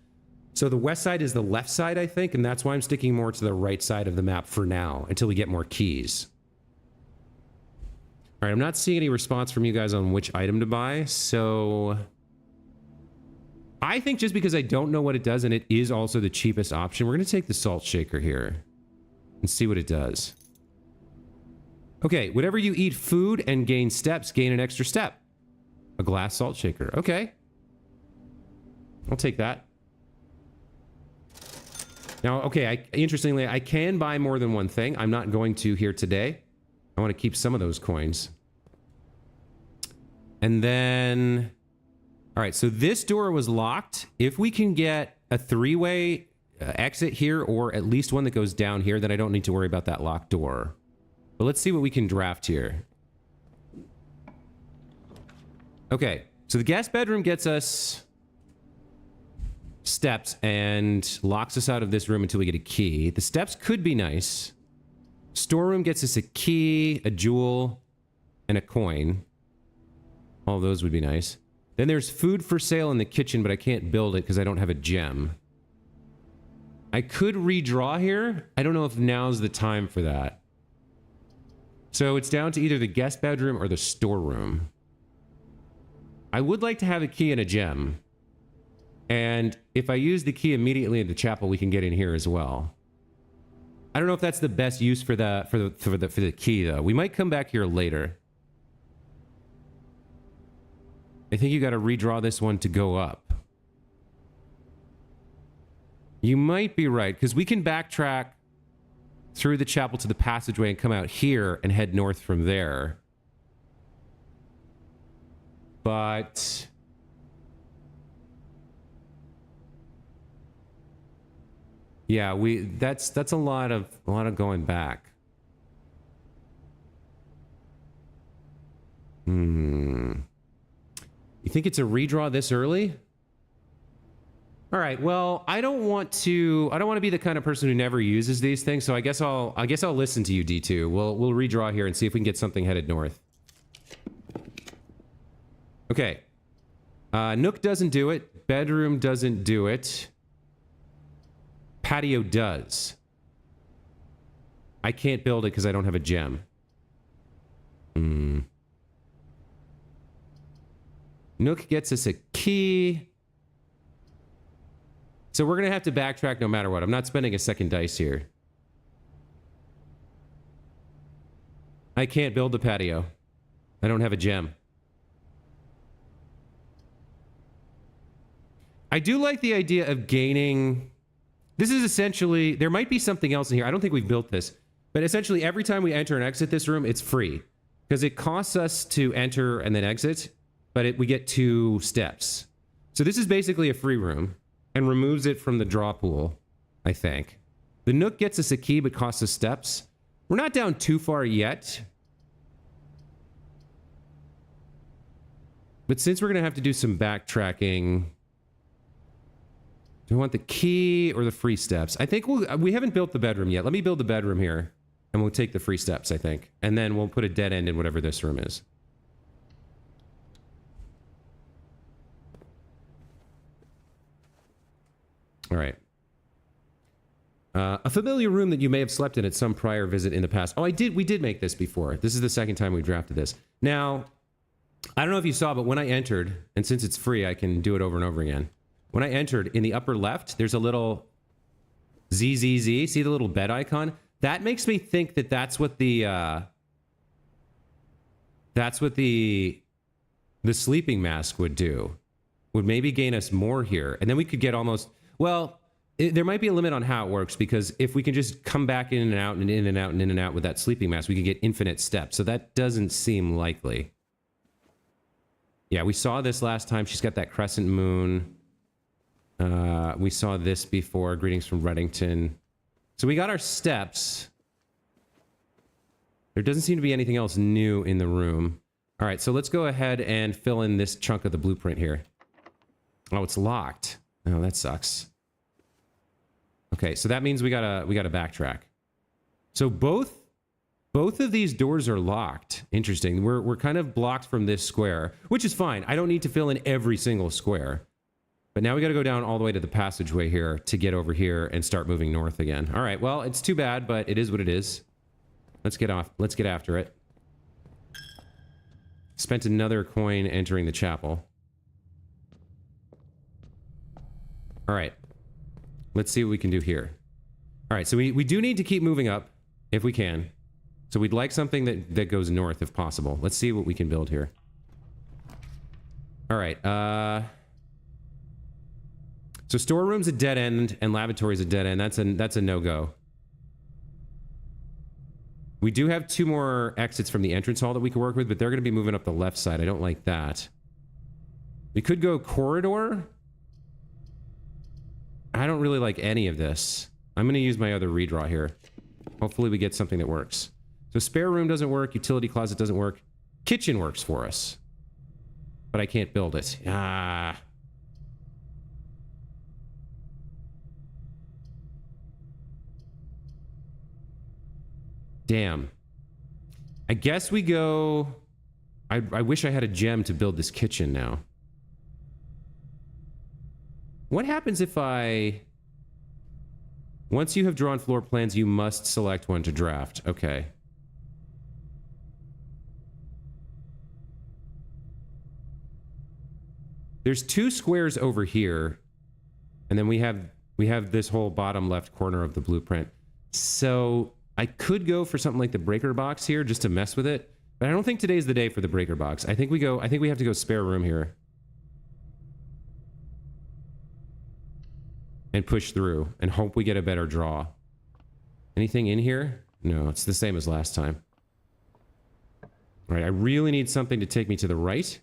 So the west side is the left side, I think, and that's why I'm sticking more to the right side of the map for now, until we get more keys. All right, I'm not seeing any response from you guys on which item to buy, so I think just because I don't know what it does and it is also the cheapest option, we're going to take the salt shaker here and see what it does. Okay, whenever you eat food and gain steps, gain an extra step. A glass salt shaker. Okay. I'll take that. Now, okay, interestingly, I can buy more than one thing. I'm not going to here today. I want to keep some of those coins. And then... All right, so this door was locked. If we can get a 3-way exit here, or at least one that goes down here, then I don't need to worry about that locked door. But let's see what we can draft here. Okay, so the guest bedroom gets us steps and locks us out of this room until we get a key. The steps could be nice. Storeroom gets us a key, a jewel, and a coin. All those would be nice. Then there's food for sale in the kitchen, but I can't build it because I don't have a gem. I could redraw here. I don't know if now's the time for that. So it's down to either the guest bedroom or the storeroom. I would like to have a key and a gem. And if I use the key immediately in the chapel, we can get in here as well. I don't know if that's the best use for the key, though. We might come back here later. I think you got to redraw this one to go up. You might be right, because we can backtrack through the chapel to the passageway and come out here and head north from there. But... yeah, that's a lot of going back. You think it's a redraw this early? All right. Well, I don't want to be the kind of person who never uses these things, so I guess I'll listen to you, D2. We'll redraw here and see if we can get something headed north. Okay. Nook doesn't do it. Bedroom doesn't do it. Patio does. I can't build it because I don't have a gem. Nook gets us a key. So we're going to have to backtrack no matter what. I'm not spending a second dice here. I can't build the patio. I don't have a gem. I do like the idea of gaining... This is essentially... There might be something else in here. I don't think we've built this. But essentially, every time we enter and exit this room, it's free. Because it costs us to enter and then exit, but we get 2 steps. So this is basically a free room. And removes it from the draw pool, I think. The Nook gets us a key, but costs us steps. We're not down too far yet. But since we're going to have to do some backtracking Do I want the key or the free steps? I think we haven't built the bedroom yet. Let me build the bedroom here, and we'll take the free steps, I think. And then we'll put a dead end in whatever this room is. All right. A familiar room that you may have slept in at some prior visit in the past. Oh, we did make this before. This is the second time we drafted this. Now, I don't know if you saw, but when I entered, and since it's free, I can do it over and over again. When I entered, in the upper left, there's a little ZZZ. See the little bed icon? That makes me think that that's what the sleeping mask would do. Would maybe gain us more here. And then we could get almost... Well, there might be a limit on how it works, because if we can just come back in and out and in and out and in and out with that sleeping mask, we could get infinite steps. So that doesn't seem likely. Yeah, we saw this last time. She's got that crescent moon. We saw this before. Greetings from Reddington. So we got our steps. There doesn't seem to be anything else new in the room. All right, so let's go ahead and fill in this chunk of the blueprint here. Oh, it's locked. Oh, that sucks. Okay, so that means we gotta backtrack. So both of these doors are locked. Interesting. We're kind of blocked from this square, which is fine. I don't need to fill in every single square. But now we got to go down all the way to the passageway here to get over here and start moving north again. All right, well, it's too bad, but it is what it is. Let's get off. Let's get after it. Spent another coin entering the chapel. All right. Let's see what we can do here. All right, so we do need to keep moving up if we can. So we'd like something that goes north if possible. Let's see what we can build here. All right. So storeroom's a dead end and lavatory's a dead end. That's a no-go. We do have 2 more exits from the entrance hall that we can work with, but they're going to be moving up the left side. I don't like that. We could go corridor. I don't really like any of this. I'm going to use my other redraw here. Hopefully we get something that works. So spare room doesn't work. Utility closet doesn't work. Kitchen works for us. But I can't build it. Ah. Damn. I guess we go... I wish I had a gem to build this kitchen now. What happens if I... Once you have drawn floor plans, you must select one to draft. Okay. There's 2 squares over here. And then we have this whole bottom left corner of the blueprint. So I could go for something like the breaker box here just to mess with it. But I don't think today's the day for the breaker box. I think we have to go spare room here. And push through and hope we get a better draw. Anything in here? No, it's the same as last time. All right, I really need something to take me to the right.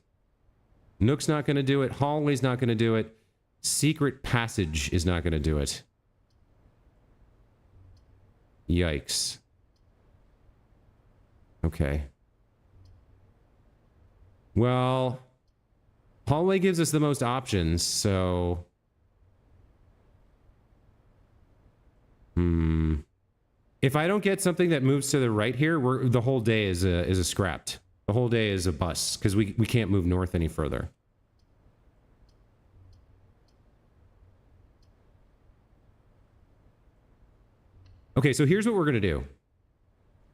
Nook's not going to do it. Hallway's not going to do it. Secret passage is not going to do it. Yikes. Okay. Well, hallway gives us the most options, so... If I don't get something that moves to the right here, the whole day is a scrapped. The whole day is a bust, because we can't move north any further. Okay, so here's what we're going to do.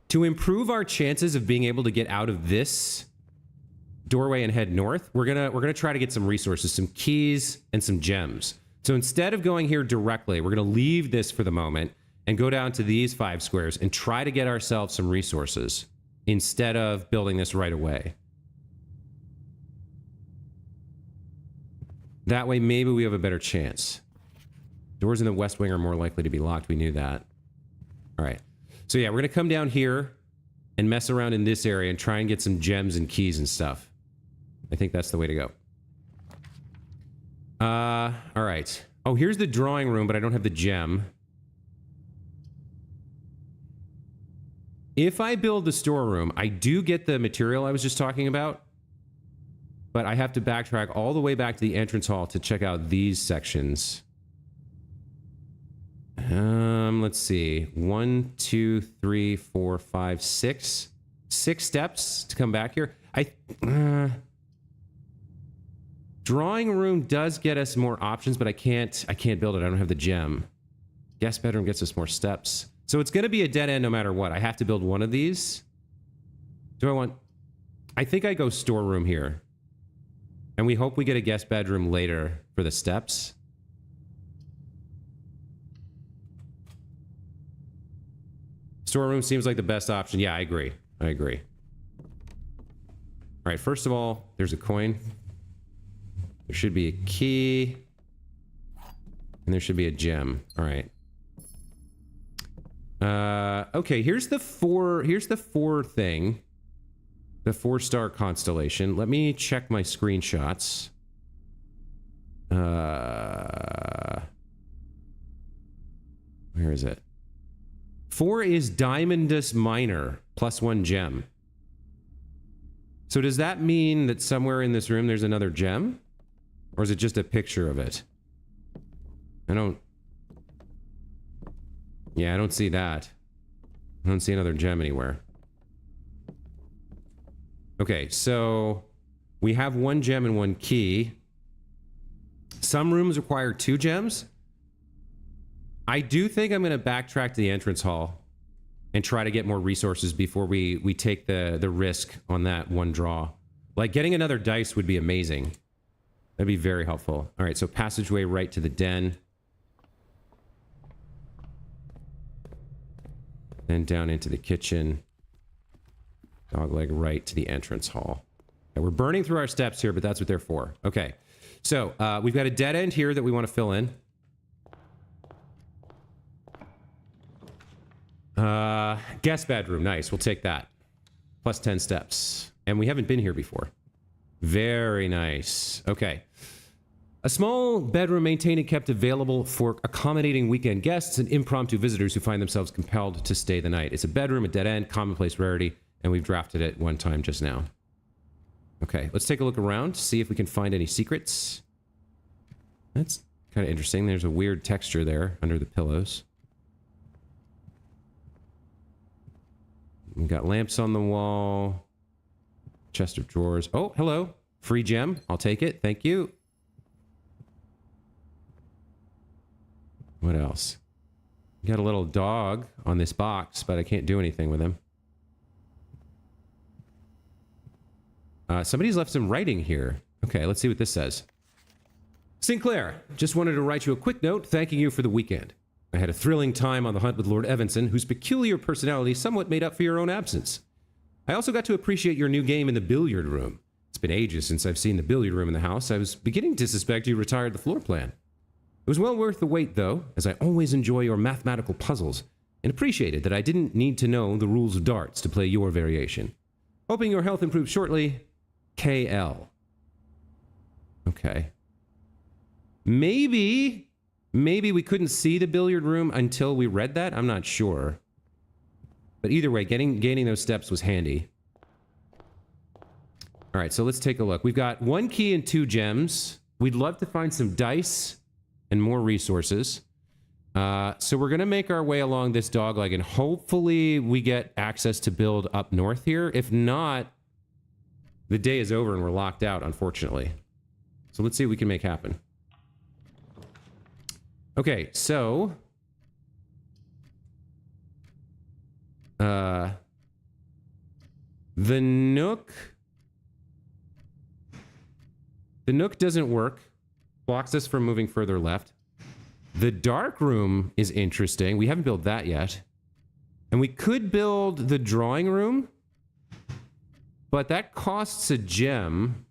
To improve our chances of being able to get out of this doorway and head north, we're gonna try to get some resources, some keys, and some gems. So instead of going here directly, we're going to leave this for the moment and go down to these 5 squares and try to get ourselves some resources instead of building this right away. That way, maybe we have a better chance. Doors in the west wing are more likely to be locked. We knew that. All right. So yeah, we're going to come down here and mess around in this area and try and get some gems and keys and stuff. I think that's the way to go. All right. Oh, here's the drawing room, but I don't have the gem. If I build the storeroom, I do get the material I was just talking about, but I have to backtrack all the way back to the entrance hall to check out these sections. Let's see. 1, 2, 3, 4, 5, 6. 6 steps to come back here. Drawing room does get us more options, but I can't build it. I don't have the gem. Guest bedroom gets us more steps. So it's going to be a dead end no matter what. I have to build one of these. I think I go storeroom here. And we hope we get a guest bedroom later for the steps. Storeroom seems like the best option. Yeah, I agree. I agree. All right, first of all, there's a coin. There should be a key. And there should be a gem. All right. Okay, here's the 4 thing. The 4-star constellation. Let me check my screenshots. Where is it? 4 is Diamondus Minor, +1 gem. So does that mean that somewhere in this room there's another gem? Or is it just a picture of it? I don't see that. I don't see another gem anywhere. Okay, so we have 1 gem and 1 key. Some rooms require 2 gems. I do think I'm going to backtrack to the entrance hall and try to get more resources before we take the risk on that 1 draw. Like, getting another dice would be amazing. That'd be very helpful. All right, so passageway right to the den. Then down into the kitchen. Dogleg right to the entrance hall. Okay, we're burning through our steps here, but that's what they're for. Okay, so we've got a dead end here that we want to fill in. Guest bedroom, nice. We'll take that. Plus 10 steps. And we haven't been here before. Very nice. Okay. A small bedroom maintained and kept available for accommodating weekend guests and impromptu visitors who find themselves compelled to stay the night. It's a bedroom, a dead end, commonplace rarity, and we've drafted it 1 time just now. Okay, let's take a look around, see if we can find any secrets. That's kind of interesting. There's a weird texture there under the pillows. We've got lamps on the wall. Chest of drawers. Oh, hello. Free gem. I'll take it. Thank you. What else? Got a little dog on this box, but I can't do anything with him. Somebody's left some writing here. Okay, let's see what this says. Sinclair, just wanted to write you a quick note thanking you for the weekend. I had a thrilling time on the hunt with Lord Evanson, whose peculiar personality somewhat made up for your own absence. I also got to appreciate your new game in the billiard room. It's been ages since I've seen the billiard room in the house. I was beginning to suspect you retired the floor plan. It was well worth the wait, though, as I always enjoy your mathematical puzzles, and appreciated that I didn't need to know the rules of darts to play your variation. Hoping your health improves shortly, KL. Okay. Maybe we couldn't see the billiard room until we read that. I'm not sure. But either way, gaining those steps was handy. All right, so let's take a look. We've got 1 key and 2 gems. We'd love to find some dice and more resources. So we're going to make our way along this dogleg, and hopefully we get access to build up north here. If not, the day is over and we're locked out, unfortunately. So let's see what we can make happen. Okay, so... the Nook... The Nook doesn't work. Blocks us from moving further left. The dark room is interesting. We haven't built that yet. And we could build the drawing room, but that costs a gem.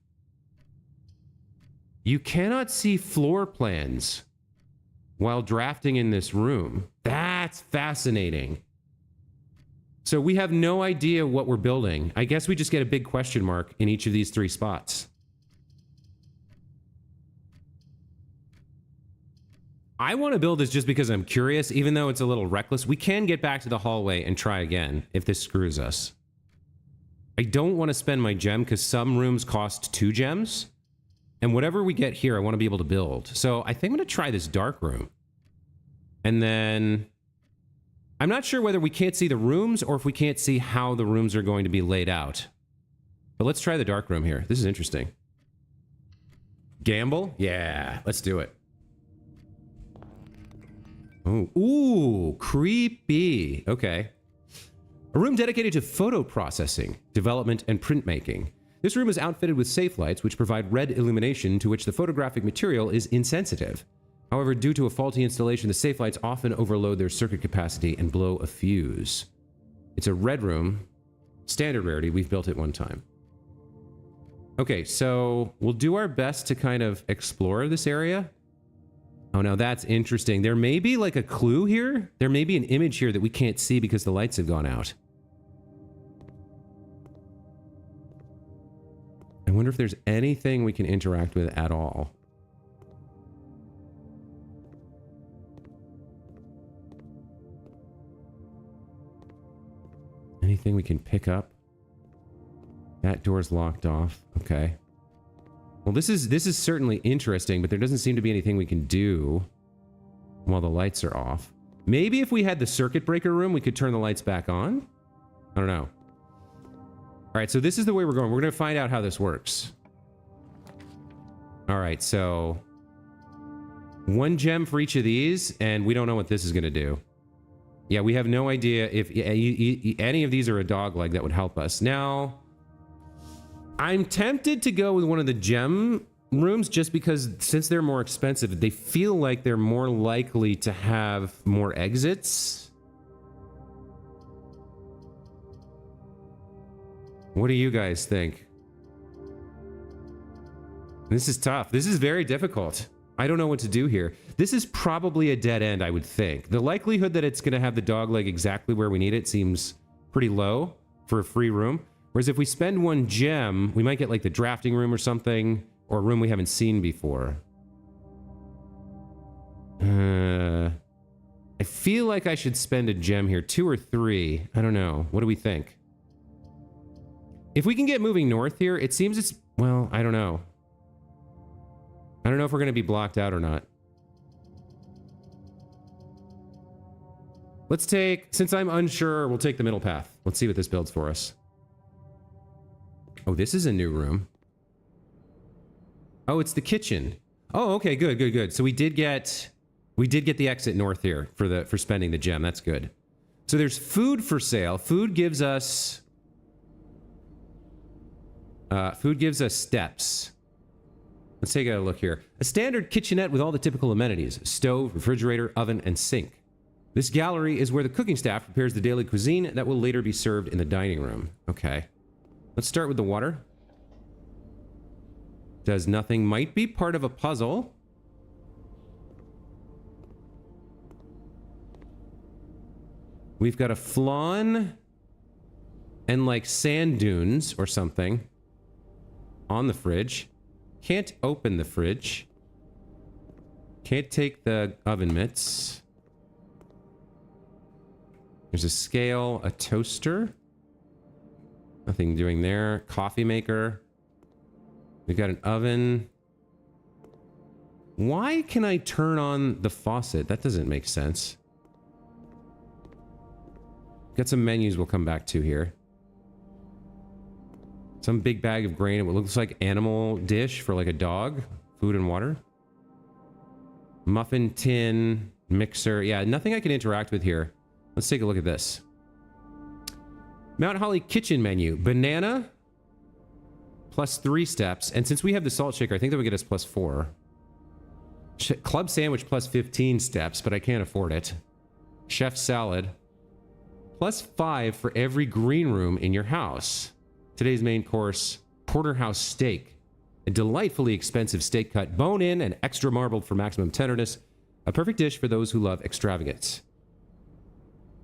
You cannot see floor plans while drafting in this room. That's fascinating. So we have no idea what we're building. I guess we just get a big question mark in each of these 3 spots. I want to build this just because I'm curious, even though it's a little reckless. We can get back to the hallway and try again if this screws us. I don't want to spend my gem because some rooms cost 2 gems. And whatever we get here, I want to be able to build. So I think I'm going to try this dark room. And then I'm not sure whether we can't see the rooms or if we can't see how the rooms are going to be laid out. But let's try the dark room here. This is interesting. Gamble? Yeah, let's do it. Oh, ooh, creepy. Okay. A room dedicated to photo processing, development, and printmaking. This room is outfitted with safe lights which provide red illumination to which the photographic material is insensitive. However, due to a faulty installation, the safe lights often overload their circuit capacity and blow a fuse. It's a red room. Standard rarity. We've built it one time. Okay, so we'll do our best to kind of explore this area. Oh, now that's interesting. There may be like a clue here. There may be an image here that we can't see because the lights have gone out. I wonder if there's anything we can interact with at all. Anything we can pick up? That door's locked off. Okay. Well, this is certainly interesting, but there doesn't seem to be anything we can do while the lights are off. Maybe if we had the circuit breaker room, we could turn the lights back on? I don't know. All right, so this is the way we're going. We're going to find out how this works. All right, so 1 gem for each of these, and we don't know what this is going to do. Yeah, we have no idea if any of these are a dog leg that would help us. Now, I'm tempted to go with one of the gem rooms just because since they're more expensive, they feel like they're more likely to have more exits. What do you guys think? This is tough. This is very difficult. I don't know what to do here. This is probably a dead end, I would think. The likelihood that it's going to have the dog leg exactly where we need it seems pretty low for a free room. Whereas if we spend 1 gem, we might get like the drafting room or something, or a room we haven't seen before. I feel like I should spend a gem here. 2 or 3. I don't know. What do we think? If we can get moving north here, it seems it's... Well, I don't know. I don't know if we're going to be blocked out or not. Let's take... Since I'm unsure, we'll take the middle path. Let's see what this builds for us. Oh, this is a new room. Oh, it's the kitchen. Oh, okay, good, good, good. So we did get the exit north here for spending the gem. That's good. So there's food for sale. Food gives us steps. Let's take a look here. A standard kitchenette with all the typical amenities: stove, refrigerator, oven, and sink. This gallery is where the cooking staff prepares the daily cuisine that will later be served in the dining room. Okay. Let's start with the water. Does nothing. Might be part of a puzzle. We've got a flan and like sand dunes or something on the fridge. Can't open the fridge. Can't take the oven mitts. There's a scale, a toaster. Nothing doing there. Coffee maker. We've got an oven. Why can I turn on the faucet? That doesn't make sense. Got some menus we'll come back to here. Some big bag of grain. It looks like animal dish for like a dog. Food and water. Muffin tin. Mixer. Yeah, nothing I can interact with here. Let's take a look at this. Mount Holly kitchen menu. Banana. Plus 3 steps. And since we have the salt shaker, I think that would get us plus 4. Club sandwich plus 15 steps, but I can't afford it. Chef salad. Plus 5 for every green room in your house. Today's main course, porterhouse steak. A delightfully expensive steak cut, bone-in and extra marbled for maximum tenderness. A perfect dish for those who love extravagance.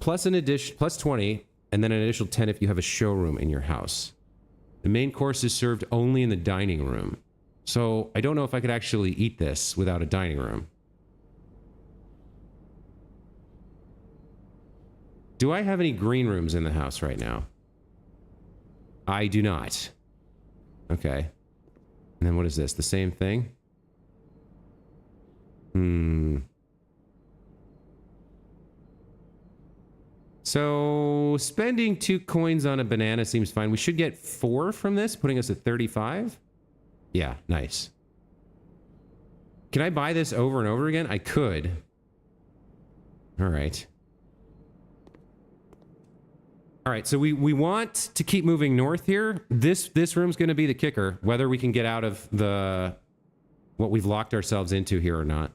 Plus an addition, plus 20, and then an additional 10 if you have a showroom in your house. The main course is served only in the dining room. So I don't know if I could actually eat this without a dining room. Do I have any green rooms in the house right now? I do not. Okay. And then what is this? The same thing? So spending 2 coins on a banana seems fine. We should get 4 from this, putting us at 35. Yeah, nice. Can I buy this over and over again? I could. All right. All right, so we want to keep moving north here. This room's going to be the kicker, whether we can get out of the what we've locked ourselves into here or not.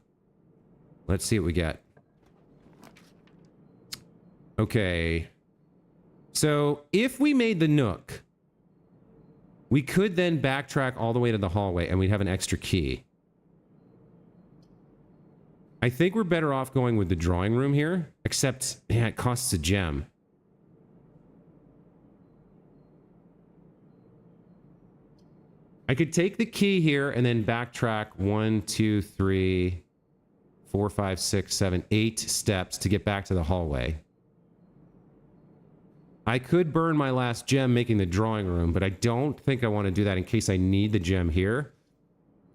Let's see what we get. Okay. So if we made the nook, we could then backtrack all the way to the hallway and we'd have an extra key. I think we're better off going with the drawing room here, except yeah, it costs a gem. I could take the key here and then backtrack 1, 2, 3, 4, 5, 6, 7, 8 steps to get back to the hallway. I could burn my last gem making the drawing room, but I don't think I want to do that in case I need the gem here.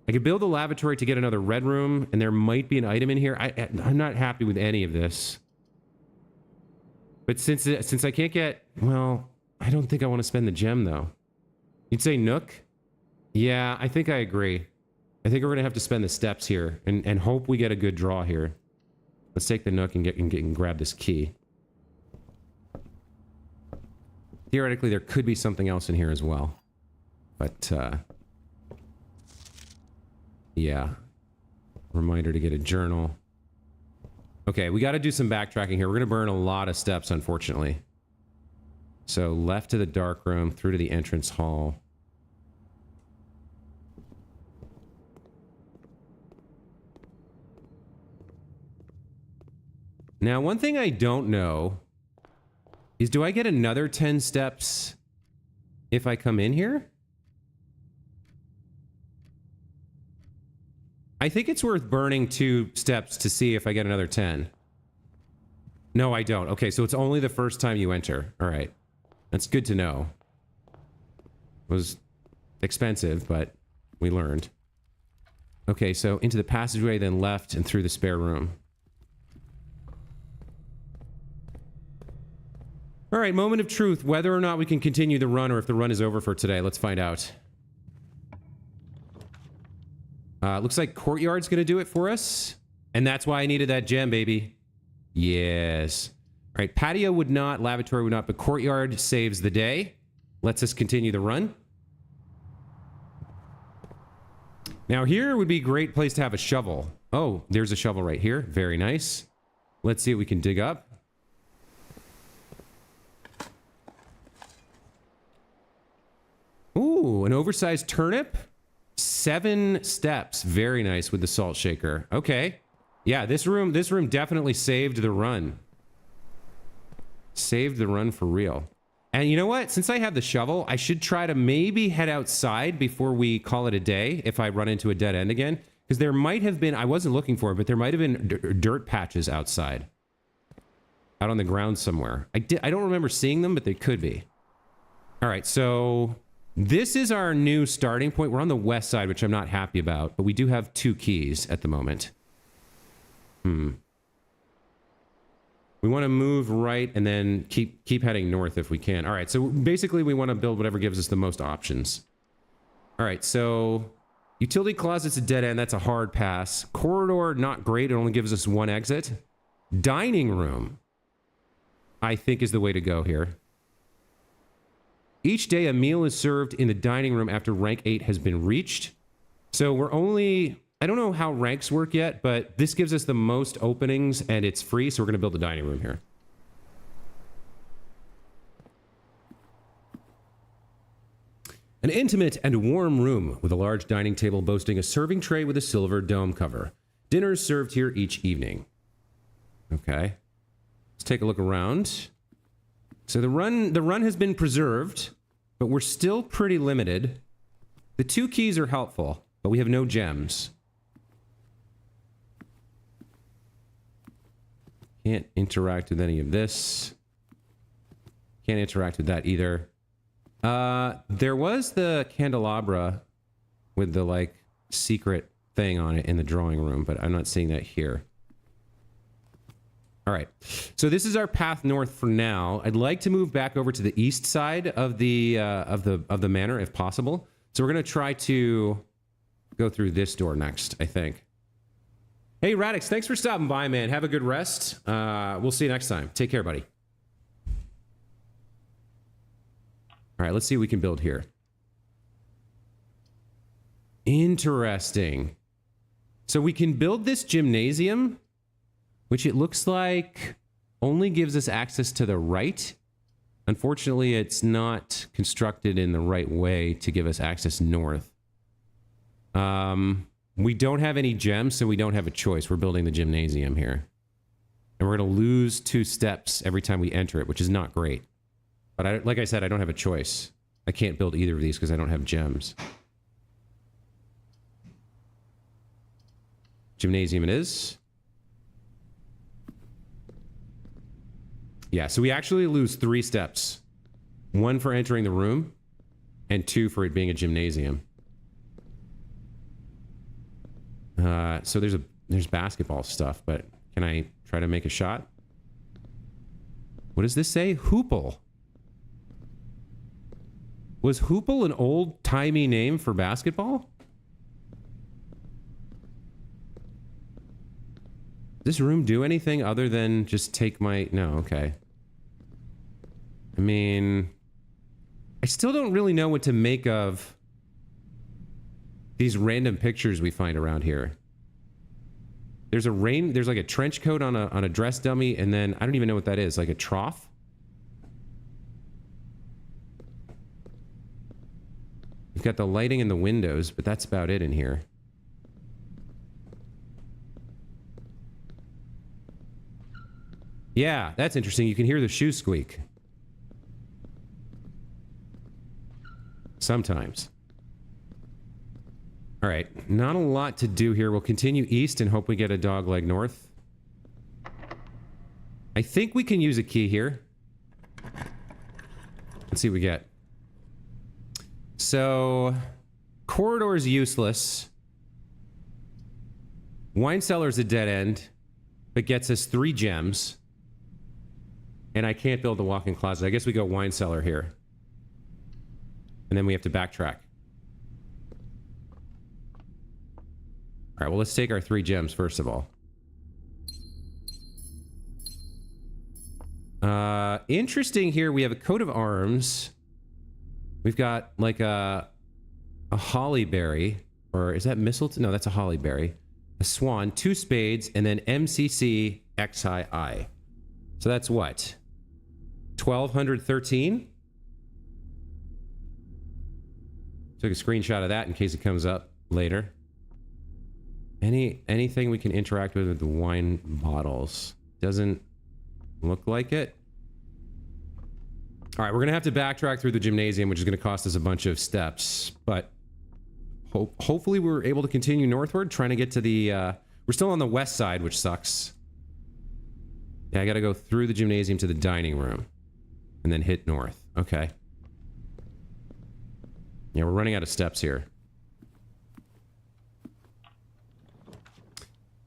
I could build a lavatory to get another red room, and there might be an item in here. I'm not happy with any of this. But since I can't get... Well, I don't think I want to spend the gem, though. You'd say nook? Yeah, I think I agree. I think we're going to have to spend the steps here and hope we get a good draw here. Let's take the nook and grab this key. Theoretically, there could be something else in here as well. But, yeah. Reminder to get a journal. Okay, we got to do some backtracking here. We're going to burn a lot of steps, unfortunately. So, left to the dark room, through to the entrance hall. Now, one thing I don't know is, do I get another 10 steps if I come in here? I think it's worth burning 2 steps to see if I get another 10. No, I don't. Okay, so it's only the first time you enter. All right. That's good to know. It was expensive, but we learned. Okay, so into the passageway, then left and through the spare room. All right, moment of truth. Whether or not we can continue the run or if the run is over for today. Let's find out. Looks like Courtyard's going to do it for us. And that's why I needed that gem, baby. Yes. All right, Patio would not, Lavatory would not, but Courtyard saves the day. Lets us continue the run. Now here would be a great place to have a shovel. Oh, there's a shovel right here. Very nice. Let's see what we can dig up. Ooh, an oversized turnip. 7 steps. Very nice with the salt shaker. Okay. Yeah, this room definitely saved the run. Saved the run for real. And you know what? Since I have the shovel, I should try to maybe head outside before we call it a day if I run into a dead end again. Because there might have been, I wasn't looking for it, but there might have been dirt patches outside. Out on the ground somewhere. I don't remember seeing them, but they could be. All right, so this is our new starting point. We're on the west side, which I'm not happy about, but we do have 2 keys at the moment. We want to move right and then keep heading north if we can. All right, so basically we want to build whatever gives us the most options. All right, so utility closet's a dead end. That's a hard pass. Corridor, not great. It only gives us 1 exit. Dining room, I think, is the way to go here. Each day, a meal is served in the dining room after rank 8 has been reached. So we're only... I don't know how ranks work yet, but this gives us the most openings, and it's free, so we're going to build a dining room here. An intimate and warm room with a large dining table boasting a serving tray with a silver dome cover. Dinner is served here each evening. Okay. Let's take a look around. So the run has been preserved, but we're still pretty limited. The 2 keys are helpful, but we have no gems. Can't interact with any of this. Can't interact with that either. There was the candelabra with the, like, secret thing on it in the drawing room, but I'm not seeing that here. All right. So this is our path north for now. I'd like to move back over to the east side of the manor if possible. So we're going to try to go through this door next, I think. Hey, Radix, thanks for stopping by, man. Have a good rest. We'll see you next time. Take care, buddy. All right, let's see what we can build here. Interesting. So we can build this gymnasium, which it looks like only gives us access to the right. Unfortunately, it's not constructed in the right way to give us access north. We don't have any gems, so we don't have a choice. We're building the gymnasium here. And we're going to lose 2 steps every time we enter it, which is not great. But like I said, I don't have a choice. I can't build either of these because I don't have gems. Gymnasium it is. Yeah, so we actually lose 3 steps. 1 for entering the room, and 2 for it being a gymnasium. So there's basketball stuff, but can I try to make a shot? What does this say? Hoople. Was Hoople an old-timey name for basketball? Does this room do anything other than just take my... No, okay. I mean... I still don't really know what to make of these random pictures we find around here. There's like a trench coat on a dress dummy, and then I don't even know what that is, like a trough? We've got the lighting in the windows, but that's about it in here. Yeah, that's interesting. You can hear the shoe squeak. Sometimes. All right, not a lot to do here. We'll continue east and hope we get a dog leg north. I think we can use a key here. Let's see what we get. So, corridor is useless. Wine cellar is a dead end, but gets us 3 gems. And I can't build the walk-in closet. I guess we go wine cellar here. And then we have to backtrack. All right, well, let's take our 3 gems first of all. Interesting here, we have a coat of arms. We've got like a hollyberry, or is that mistletoe? No, that's a hollyberry. A swan, 2 spades, and then MCC XII. So that's what? 1213? Took a screenshot of that in case it comes up later. Anything we can interact with the wine bottles? Doesn't look like it. All right, we're gonna have to backtrack through the gymnasium, which is gonna cost us a bunch of steps, but hopefully we're able to continue northward, trying to get to the, we're still on the west side, which sucks. Yeah, I gotta go through the gymnasium to the dining room, and then hit north. Okay. Yeah, we're running out of steps here.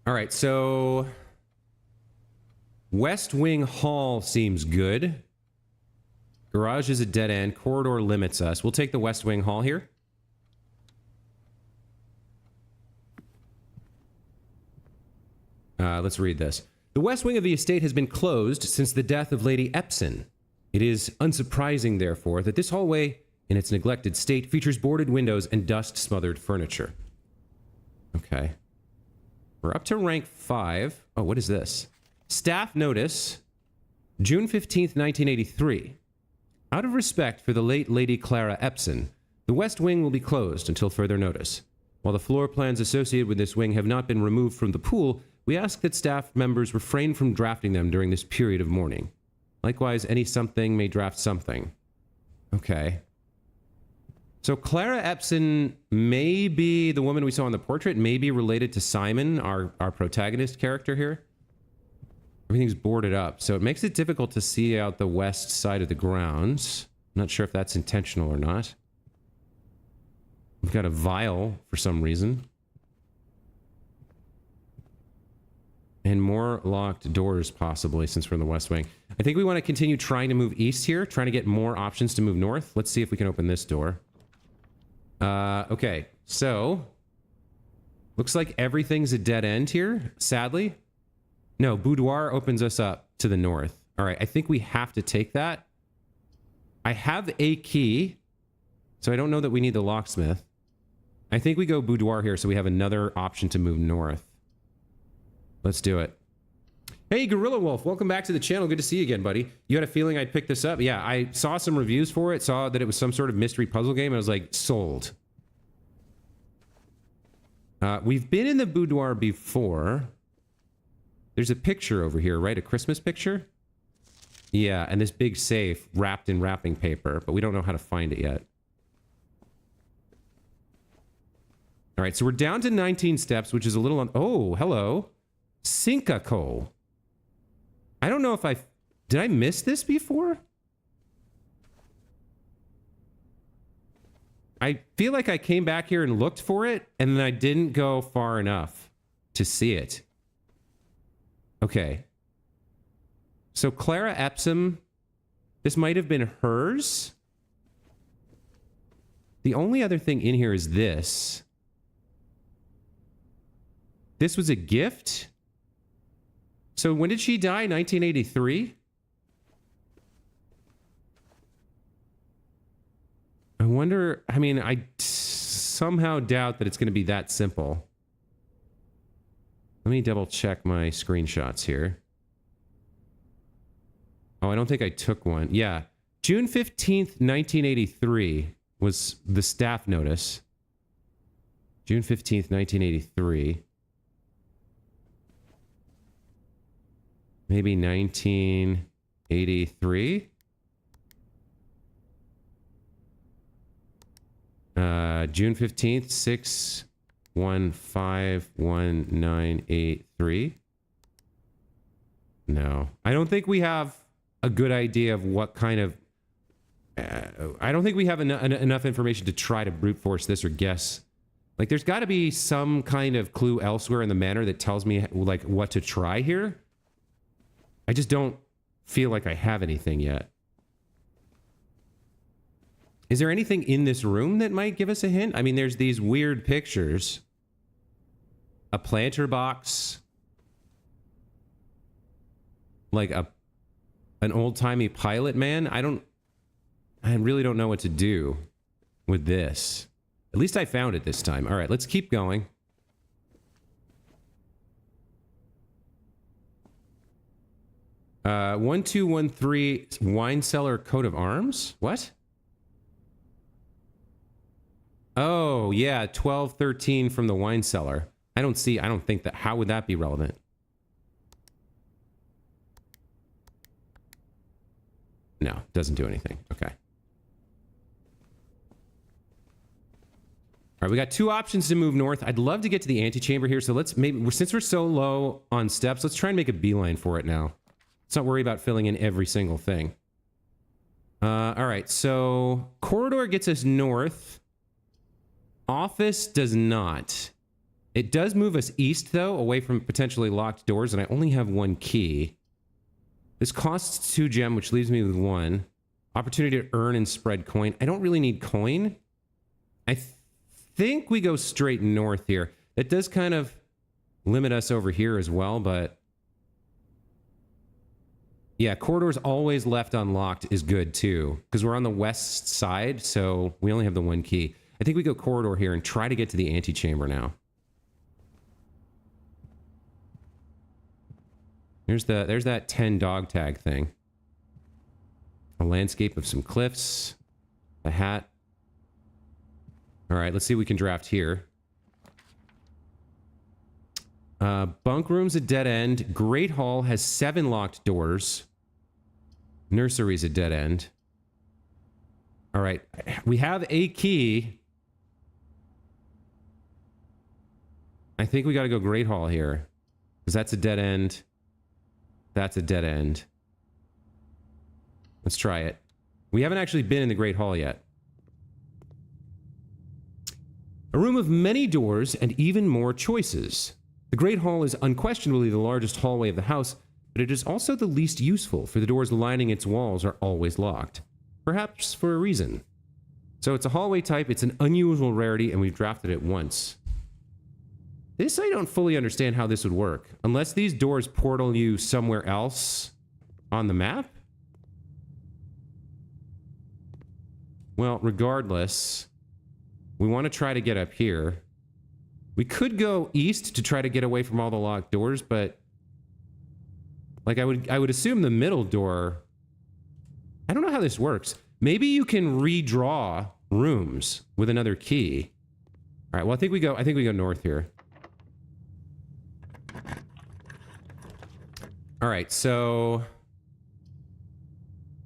All right, so West Wing Hall seems good. Garage is a dead end. Corridor limits us. We'll take the West Wing Hall here. Let's read this. The west wing of the estate has been closed since the death of Lady Epson. It is unsurprising, therefore, that this hallway, in its neglected state, features boarded windows and dust-smothered furniture. Okay. We're up to rank 5. Oh, what is this? Staff notice, June 15th, 1983. Out of respect for the late Lady Clara Epson, the west wing will be closed until further notice. While the floor plans associated with this wing have not been removed from the pool, we ask that staff members refrain from drafting them during this period of mourning. Likewise, any something may draft something. Okay. So Clara Epson may be the woman we saw in the portrait, may be related to Simon, our protagonist character here. Everything's boarded up, so it makes it difficult to see out the west side of the grounds. I'm not sure if that's intentional or not. We've got a vial for some reason. And more locked doors, possibly, since we're in the West Wing. I think we want to continue trying to move east here, trying to get more options to move north. Let's see if we can open this door. Okay, so... looks like everything's a dead end here, sadly. No, boudoir opens us up to the north. All right, I think we have to take that. I have a key, so I don't know that we need the locksmith. I think we go boudoir here, so we have another option to move north. Let's do it. Hey, Gorilla Wolf, welcome back to the channel. Good to see you again, buddy. You had a feeling I'd pick this up? Yeah, I saw some reviews for it, saw that it was some sort of mystery puzzle game, and I was like, sold. We've been in the boudoir before. There's a picture over here, right? A Christmas picture? Yeah, and this big safe wrapped in wrapping paper, but we don't know how to find it yet. All right, so we're down to 19 steps, which is a little... oh, hello. Sinkaco. I don't know if I... did I miss this before? I feel like I came back here and looked for it, and then I didn't go far enough to see it. Okay. So Clara Epsom, this might have been hers. The only other thing in here is this. This was a gift? So when did she die? 1983? I wonder, I mean, I somehow doubt that it's going to be that simple. Let me double check my screenshots here. Oh, I don't think I took one. Yeah. June 15th, 1983 was the staff notice. June 15th, 1983. Maybe 1983? June 15th, 6151983. No. I don't think we have a good idea of what kind of... I don't think we have enough information to try to brute force this or guess. Like, there's got to be some kind of clue elsewhere in the manor that tells me, like, what to try here. I just don't feel like I have anything yet. Is there anything in this room that might give us a hint? I mean, there's these weird pictures. A planter box. Like an old-timey pilot man. I really don't know what to do with this. At least I found it this time. All right, let's keep going. Uh, 1213 wine cellar coat of arms? What? Oh, yeah, 1213 from the wine cellar. I don't think that, how would that be relevant? No, doesn't do anything. Okay. All right, we got two options to move north. I'd love to get to the antechamber here, so let's maybe, since we're so low on steps, let's try and make a beeline for it now. Let's not worry about filling in every single thing. All right, so corridor gets us north. Office does not. It does move us east, though, away from potentially locked doors, and I only have one key. This costs 2 gem, which leaves me with 1. Opportunity to earn and spread coin. I don't really need coin. I think we go straight north here. That does kind of limit us over here as well, but... yeah, corridors always left unlocked is good, too, because we're on the west side, so we only have the 1 key. I think we go corridor here and try to get to the antechamber now. There's that 10 dog tag thing. A landscape of some cliffs. A hat. All right, let's see what we can draft here. Bunk room's a dead end. Great Hall has 7 locked doors. Nursery's a dead end. All right, we have a key. I think we got to go Great Hall here. Because that's a dead end. That's a dead end. Let's try it. We haven't actually been in the Great Hall yet. A room of many doors and even more choices. The Great Hall is unquestionably the largest hallway of the house, but it is also the least useful, for the doors lining its walls are always locked. Perhaps for a reason. So it's a hallway type, it's an unusual rarity, and we've drafted it once. This I don't fully understand how this would work. Unless these doors portal you somewhere else on the map? Well, regardless, we want to try to get up here. We could go east to try to get away from all the locked doors, but like I would assume the middle door. I don't know how this works. Maybe you can redraw rooms with another key. All right, well, I think we go north here. All right, so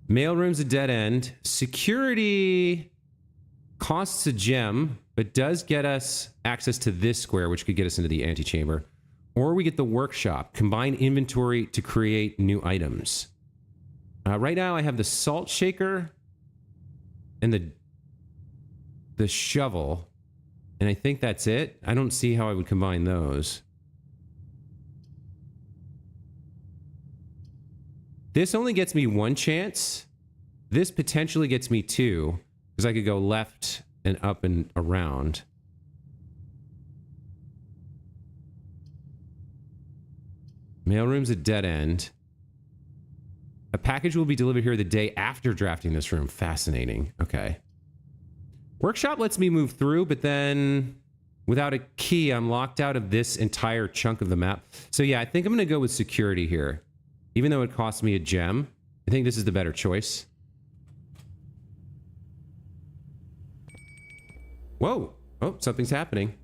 mailroom's a dead end. Security costs a gem, but does get us access to this square, which could get us into the antechamber. Or we get the workshop, combine inventory to create new items. Right now I have the salt shaker and the shovel, and I think that's it. I don't see how I would combine those. This only gets me one chance. This potentially gets me two, because I could go left and up and around. Mailroom's a dead end. A package will be delivered here the day after drafting this room. Fascinating. Okay. Workshop lets me move through, but then without a key, I'm locked out of this entire chunk of the map. So yeah, I think I'm going to go with security here. Even though it costs me a gem, I think this is the better choice. Whoa! Oh, something's happening.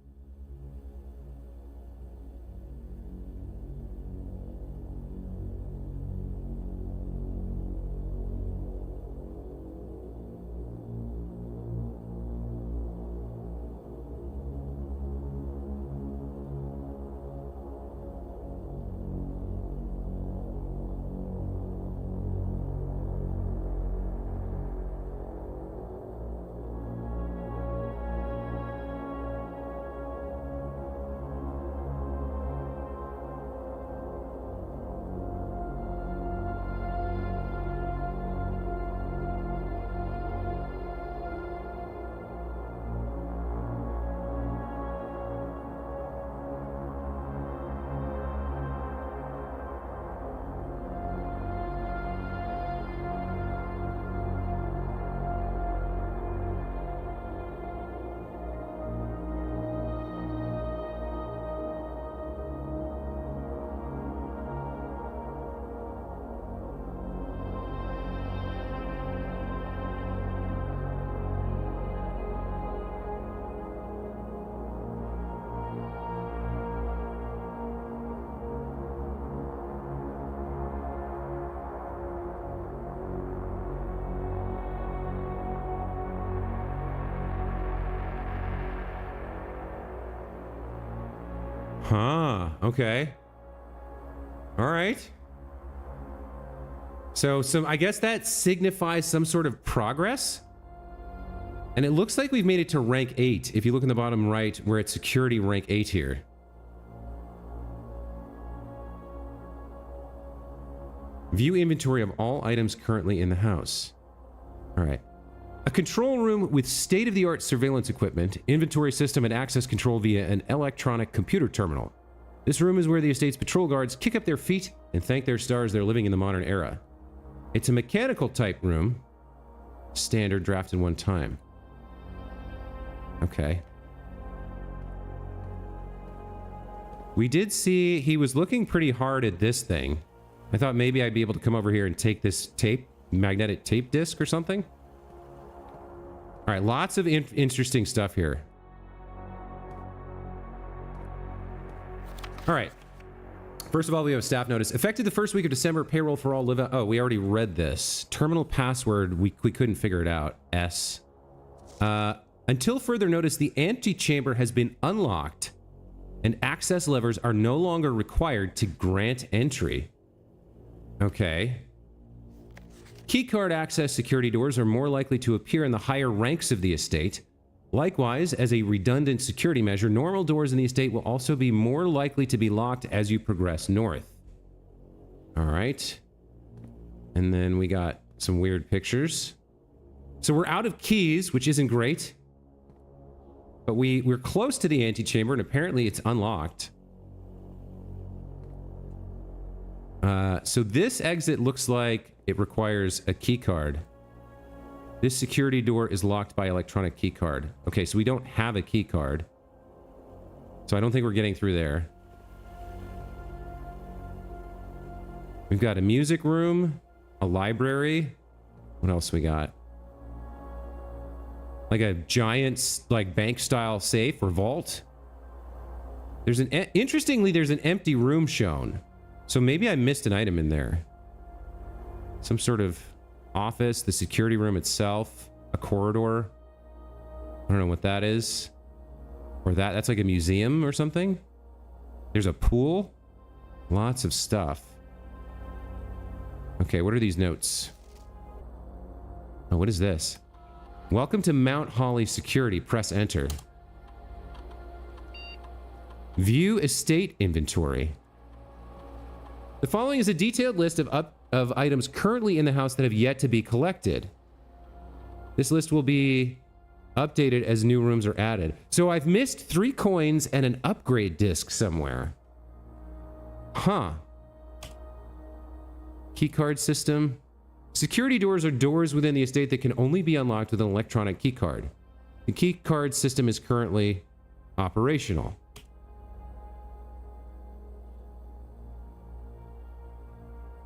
Huh, okay. All right. So I guess that signifies some sort of progress. And it looks like we've made it to rank 8. If you look in the bottom right, we're at security rank 8 here. View inventory of all items currently in the house. All right. A control room with state-of-the-art surveillance equipment, inventory system, and access control via an electronic computer terminal. This room is where the estate's patrol guards kick up their feet and thank their stars they're living in the modern era. It's a mechanical type room. Standard, drafted one time. Okay. We did see he was looking pretty hard at this thing. I thought maybe I'd be able to come over here and take this tape, magnetic tape disc or something. All right, lots of interesting stuff here. All right. First of all, we have a staff notice. Effective the first week of December, payroll for all live out. Oh, we already read this. Terminal password, we couldn't figure it out. S. Until further notice, the antechamber has been unlocked and access levers are no longer required to grant entry. Okay. Keycard access security doors are more likely to appear in the higher ranks of the estate. Likewise, as a redundant security measure, normal doors in the estate will also be more likely to be locked as you progress north. All right. And then we got some weird pictures. So we're out of keys, which isn't great. But we're close to the antechamber, and apparently it's unlocked. So this exit looks like it requires a key card. This security door is locked by electronic key card. Okay, so we don't have a key card. So I don't think we're getting through there. We've got a music room, a library. What else we got? Like a giant, like, bank-style safe or vault. There's an... Interestingly, there's an empty room shown. So maybe I missed an item in there. Some sort of office, the security room itself, a corridor. I don't know what that is. Or that's like a museum or something. There's a pool. Lots of stuff. Okay, what are these notes? Oh, what is this? Welcome to Mount Holly Security. Press enter. View estate inventory. The following is a detailed list of items currently in the house that have yet to be collected. This list will be updated as new rooms are added. So I've missed 3 coins and an upgrade disc somewhere. Huh. Keycard system. Security doors are doors within the estate that can only be unlocked with an electronic keycard. The keycard system is currently operational.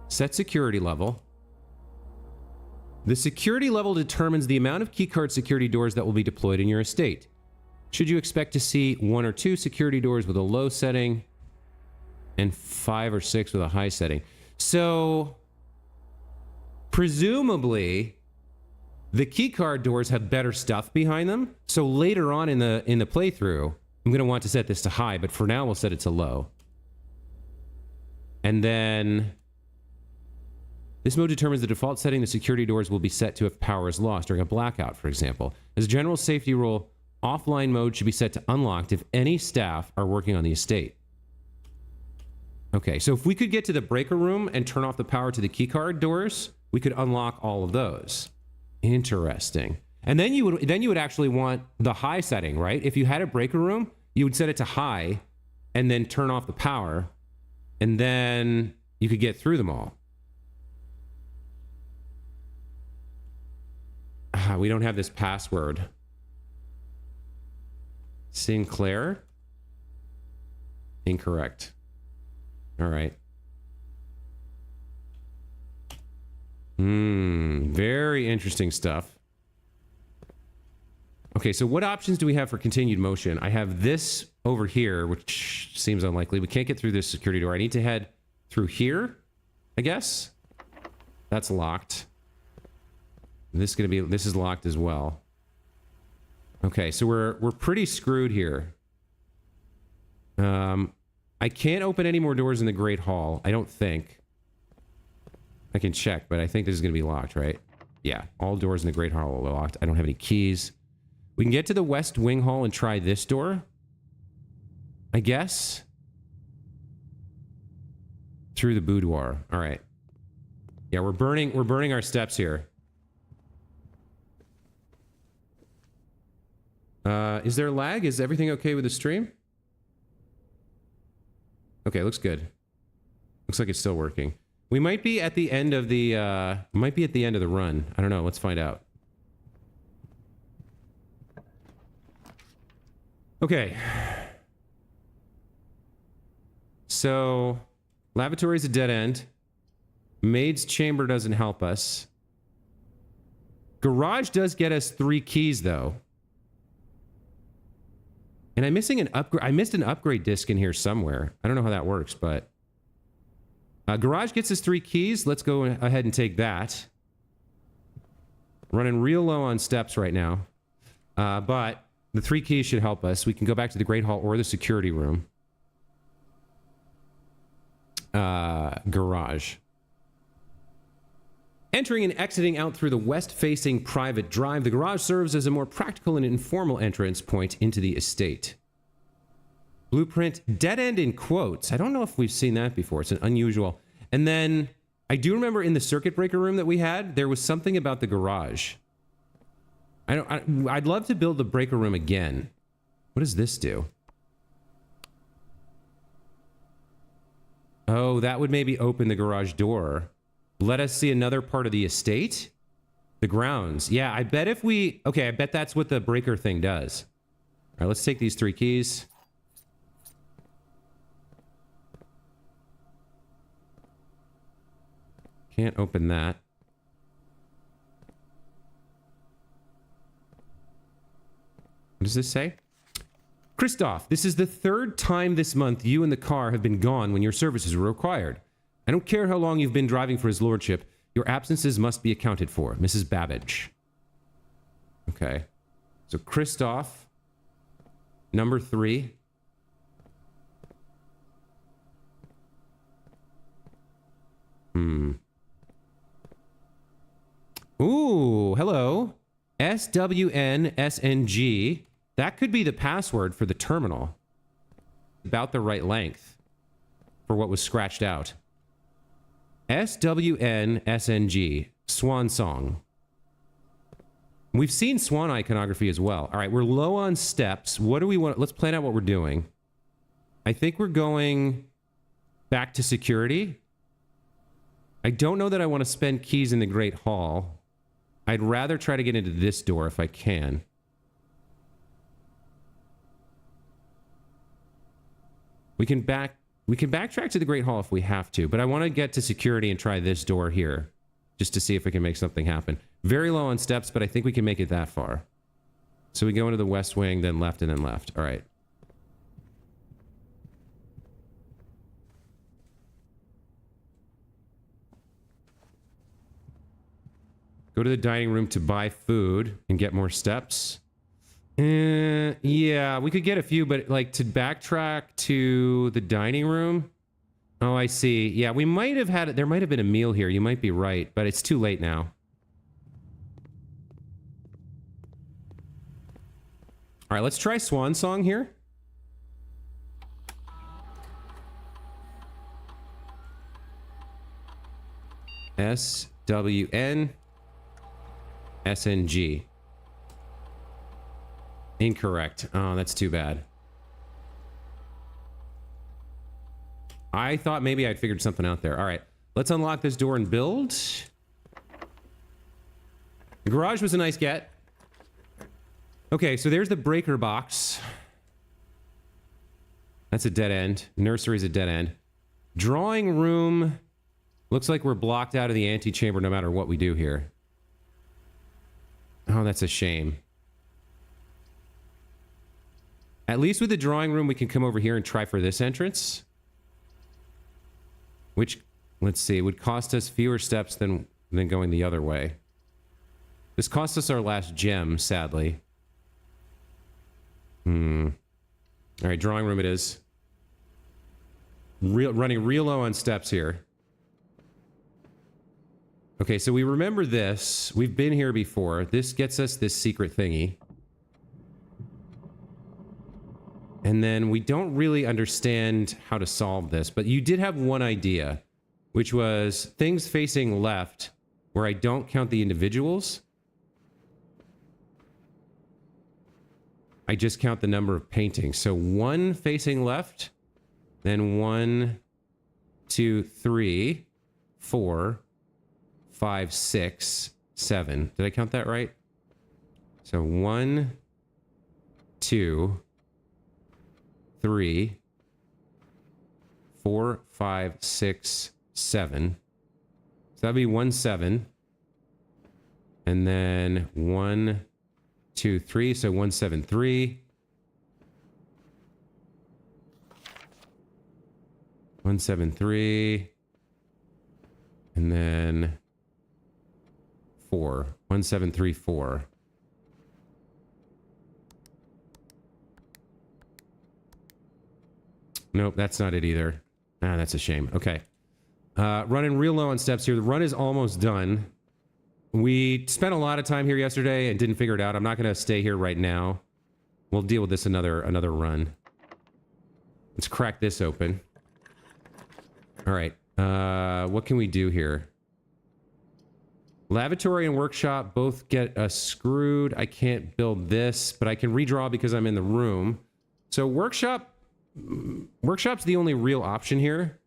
Set security level. The security level determines the amount of keycard security doors that will be deployed in your estate. Should you expect to see 1 or 2 security doors with a low setting and 5 or 6 with a high setting? So, presumably, the keycard doors have better stuff behind them. So later on in the playthrough, I'm going to want to set this to high, but for now we'll set it to low. And then this mode determines the default setting the security doors will be set to if power is lost during a blackout, for example. As a general safety rule, offline mode should be set to unlocked if any staff are working on the estate. Okay, so if we could get to the breaker room and turn off the power to the keycard doors, we could unlock all of those. Interesting. And then you would actually want the high setting, right? If you had a breaker room, you would set it to high and then turn off the power, and then you could get through them all. We don't have this password. Sinclair? Incorrect. All right. Very interesting stuff. Okay, so what options do we have for continued motion? I have this over here, which seems unlikely. We can't get through this security door. I need to head through here, I guess. That's locked. This is locked as well. Okay, so we're pretty screwed here. I can't open any more doors in the Great Hall, I don't think. I can check, but I think this is going to be locked, right? Yeah, all doors in the Great Hall are locked. I don't have any keys. We can get to the West Wing Hall and try this door, I guess. Through the boudoir. All right. Yeah, we're burning our steps here. Is there lag? Is everything okay with the stream? Okay, looks good. Looks like it's still working. We might be at the end of the run. I don't know. Let's find out. Okay. So, lavatory is a dead end. Maid's chamber doesn't help us. Garage does get us 3 keys, though. And I'm missing an upgrade. I missed an upgrade disc in here somewhere. I don't know how that works, but garage gets us 3 keys. Let's go ahead and take that. Running real low on steps right now, but the 3 keys should help us. We can go back to the Great Hall or the security room. Garage. Entering and exiting out through the west-facing private drive, the garage serves as a more practical and informal entrance point into the estate. Blueprint, dead end in quotes. I don't know if we've seen that before. It's an unusual. And then I do remember in the circuit breaker room that we had, there was something about the garage. I'd love to build the breaker room again. What does this do? Oh, that would maybe open the garage door. Let us see another part of the estate. The grounds. Yeah, I bet if we... Okay, I bet that's what the breaker thing does. All right, let's take these 3 keys. Can't open that. What does this say? Christoph, this is the 3rd time this month you and the car have been gone when your services were required. I don't care how long you've been driving for his lordship. Your absences must be accounted for. Mrs. Babbage. Okay. So Christoph, number 3. Ooh, hello. SWNSNG. That could be the password for the terminal. About the right length for what was scratched out. SWNSNG. Swan Song. We've seen swan iconography as well. All right, we're low on steps. What do we want? Let's plan out what we're doing. I think we're going back to security. I don't know that I want to spend keys in the Great Hall. I'd rather try to get into this door if I can. We can backtrack to the Great Hall if we have to, but I want to get to security and try this door here just to see if we can make something happen. Very low on steps, but I think we can make it that far. So we go into the west wing, then left, and then left. All right. Go to the dining room to buy food and get more steps. Yeah, we could get a few, but like to backtrack to the dining room. Oh, I see. Yeah, we might have had it. There might have been a meal here. You might be right, but it's too late now. All right, let's try Swan Song here. SWN-SNG. Incorrect. Oh, that's too bad. I thought maybe I'd figured something out there. All right, let's unlock this door and build. The garage was a nice get. Okay, so there's the breaker box. That's a dead end. Nursery's a dead end. Drawing room. Looks like we're blocked out of the antechamber no matter what we do here. Oh, that's a shame. At least with the drawing room, we can come over here and try for this entrance. Which, let's see, would cost us fewer steps than going the other way. This cost us our last gem, sadly. All right, drawing room it is. Running real low on steps here. Okay, so we remember this. We've been here before. This gets us this secret thingy. And then we don't really understand how to solve this, but you did have one idea, which was things facing left, where I don't count the individuals. I just count the number of paintings. So 1 facing left, then 1, 2, 3, 4, 5, 6, 7. Did I count that right? So 1, 2, 3, 4, 5, 6, 7. So that'd be 1, 7. And then 1, 2, 3. So 1, 7, 3. 1, 7, 3. And then 4. 1, 7, 3, 4. Nope, that's not it either. Ah, that's a shame. Okay. Running real low on steps here. The run is almost done. we spent a lot of time here yesterday and didn't figure it out. I'm not going to stay here right now. We'll deal with this another run. Let's crack this open. All right. What can we do here? Lavatory and workshop both get screwed. I can't build this, but I can redraw because I'm in the room. So workshop's the only real option here.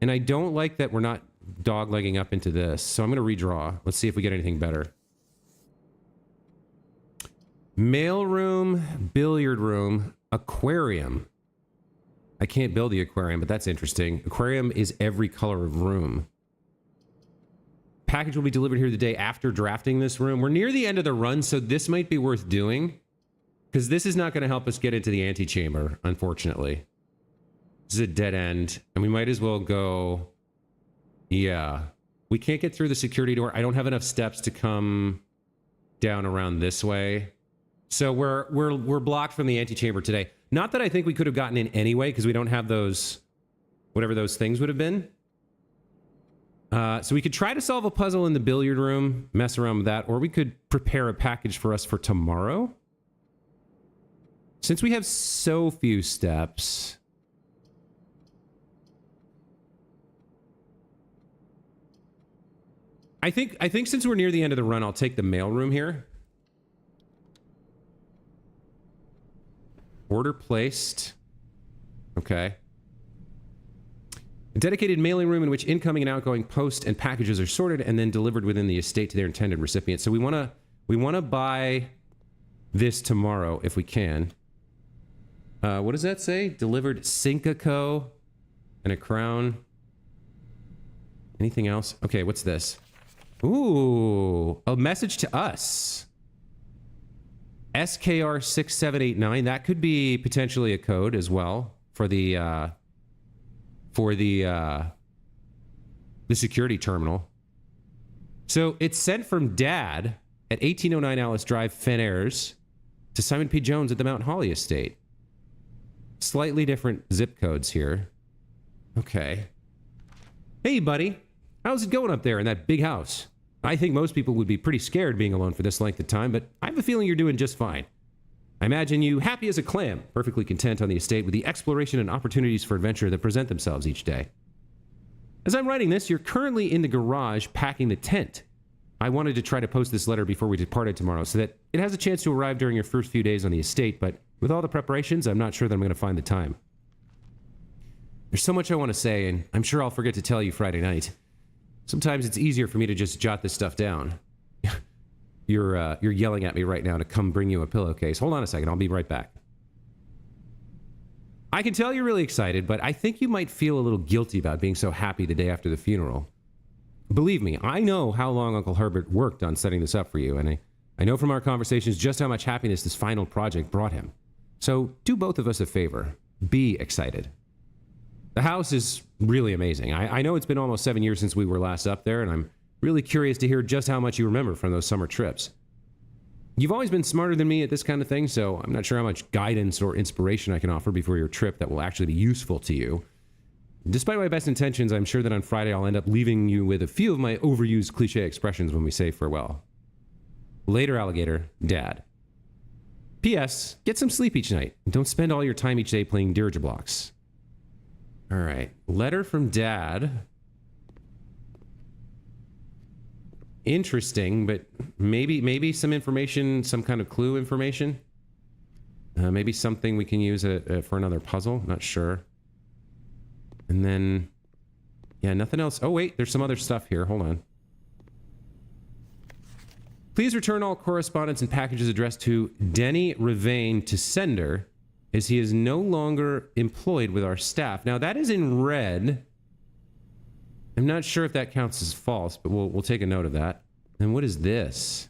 And I don't like that we're not doglegging up into this. So I'm going to redraw. Let's see if we get anything better. Mailroom, billiard room, aquarium. I can't build the aquarium, but that's interesting. Aquarium is every color of room. Package will be delivered here the day after drafting this room. We're near the end of the run, so this might be worth doing. Because this is not going to help us get into the antechamber, unfortunately. This is a dead end, and we might as well go... Yeah. We can't get through the security door. I don't have enough steps to come down around this way. So we're blocked from the antechamber today. Not that I think we could have gotten in anyway, because we don't have those... whatever those things would have been. So we could try to solve a puzzle in the billiard room, mess around with that, or we could prepare a package for us for tomorrow. Since we have so few steps... I think since we're near the end of the run, I'll take the mailroom here. Order placed. Okay. A dedicated mailing room in which incoming and outgoing post and packages are sorted and then delivered within the estate to their intended recipient. So we want to buy this tomorrow if we can. What does that say? Delivered Cincaco and a crown. Anything else? Okay, what's this? Ooh, a message to us. SKR 6789. That could be potentially a code as well for the security terminal. So it's sent from Dad at 1809 Alice Drive, Fen Airs, to Simon P. Jones at the Mount Holly estate. Slightly different zip codes here. Okay. Hey, buddy. How's it going up there in that big house? I think most people would be pretty scared being alone for this length of time, but I have a feeling you're doing just fine. I imagine you happy as a clam, perfectly content on the estate with the exploration and opportunities for adventure that present themselves each day. As I'm writing this, you're currently in the garage packing the tent. I wanted to try to post this letter before we departed tomorrow so that it has a chance to arrive during your first few days on the estate, but with all the preparations, I'm not sure that I'm going to find the time. There's so much I want to say, and I'm sure I'll forget to tell you Friday night. Sometimes it's easier for me to just jot this stuff down. You're yelling at me right now to come bring you a pillowcase. Hold on a second, I'll be right back. I can tell you're really excited, but I think you might feel a little guilty about being so happy the day after the funeral. Believe me, I know how long Uncle Herbert worked on setting this up for you, and I know from our conversations just how much happiness this final project brought him. So do both of us a favor. Be excited. The house is really amazing. I know it's been almost 7 years since we were last up there, and I'm really curious to hear just how much you remember from those summer trips. You've always been smarter than me at this kind of thing, so I'm not sure how much guidance or inspiration I can offer before your trip that will actually be useful to you. Despite my best intentions, I'm sure that on Friday I'll end up leaving you with a few of my overused cliche expressions when we say farewell. Later, alligator, Dad. P.S. Get some sleep each night. Don't spend all your time each day playing dirigible blocks. All right. Letter from Dad. Interesting, but maybe some information, some kind of clue information. Maybe something we can use for another puzzle. Not sure. And then, yeah, nothing else. Oh, wait, there's some other stuff here. Hold on. Please return all correspondence and packages addressed to Denny Ravain to sender, as he is no longer employed with our staff. Now, that is in red. I'm not sure if that counts as false, but we'll take a note of that. And what is this?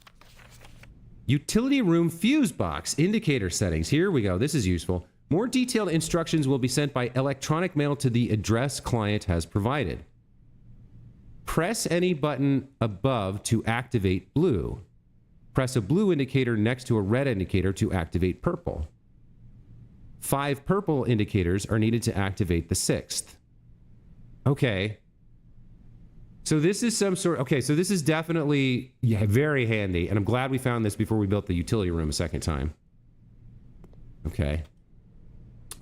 Utility room fuse box indicator settings. Here we go. This is useful. More detailed instructions will be sent by electronic mail to the address client has provided. Press any button above to activate blue. Press a blue indicator next to a red indicator to activate purple. 5 purple indicators are needed to activate the 6th. Okay. So this is some sort... Okay, so this is definitely very handy. And I'm glad we found this before we built the utility room a second time. Okay.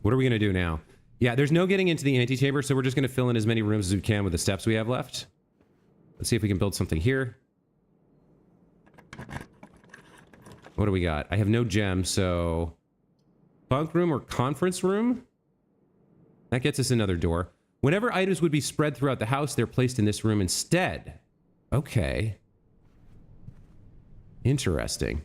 What are we going to do now? Yeah, there's no getting into the antechamber, so we're just going to fill in as many rooms as we can with the steps we have left. Let's see if we can build something here. What do we got? I have no gem, so... Bunk room or conference room? That gets us another door. Whenever items would be spread throughout the house, they're placed in this room instead. Okay. Interesting.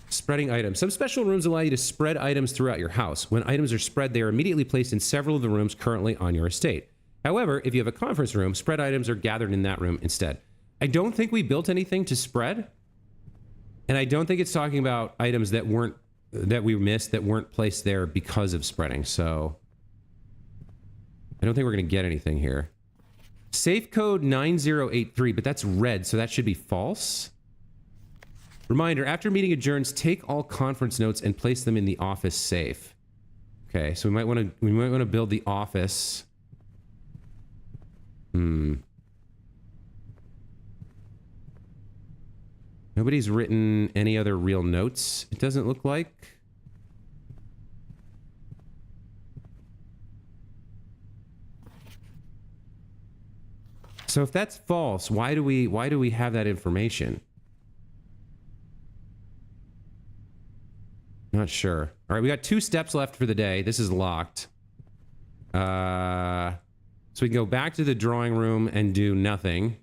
Spreading items. Some special rooms allow you to spread items throughout your house. When items are spread, they are immediately placed in several of the rooms currently on your estate. However, if you have a conference room, spread items are gathered in that room instead. I don't think we built anything to spread. And I don't think it's talking about items that we missed that weren't placed there because of spreading. So I don't think we're going to get anything here. Safe code 9083, but that's red, so that should be false. Reminder, after meeting adjourns, take all conference notes and place them in the office safe. Okay, so we might want to build the office. Nobody's written any other real notes, it doesn't look like. So if that's false, why do we have that information? Not sure. All right, we got 2 steps left for the day. This is locked. So we can go back to the drawing room and do nothing.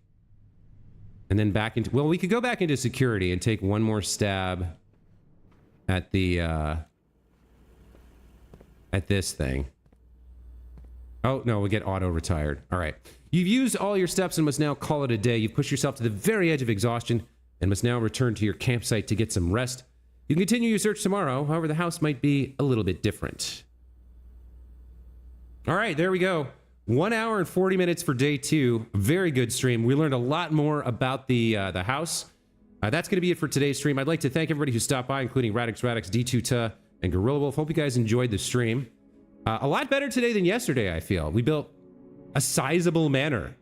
And then back into... Well, we could go back into security and take one more stab at the... at this thing. Oh, no, we get auto-retired. All right. You've used all your steps and must now call it a day. You've pushed yourself to the very edge of exhaustion and must now return to your campsite to get some rest. You can continue your search tomorrow. However, the house might be a little bit different. All right, there we go. 1 hour and 40 minutes for day 2. Very good stream. We learned a lot more about the house. That's going to be it for today's stream. I'd like to thank everybody who stopped by, including Radix, D2Ta, and Gorilla Wolf. Hope you guys enjoyed the stream. A lot better today than yesterday, I feel. We built a sizable manor.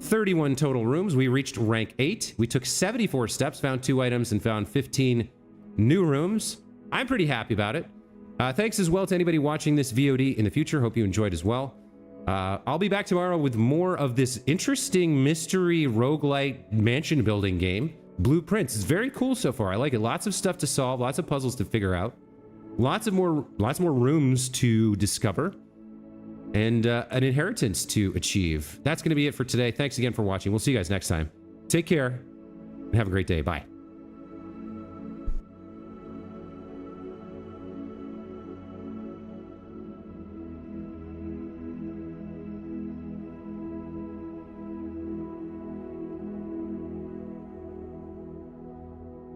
31 total rooms. We reached rank 8. We took 74 steps, found 2 items, and found 15 new rooms. I'm pretty happy about it. Thanks as well to anybody watching this VOD in the future. Hope you enjoyed as well. I'll be back tomorrow with more of this interesting mystery roguelite mansion building game, Blueprints. It's very cool so far. I like it. Lots of stuff to solve, lots of puzzles to figure out, lots more rooms to discover, and an inheritance to achieve. That's going to be it for today. Thanks again for watching. We'll see you guys next time. Take care and have a great day. Bye.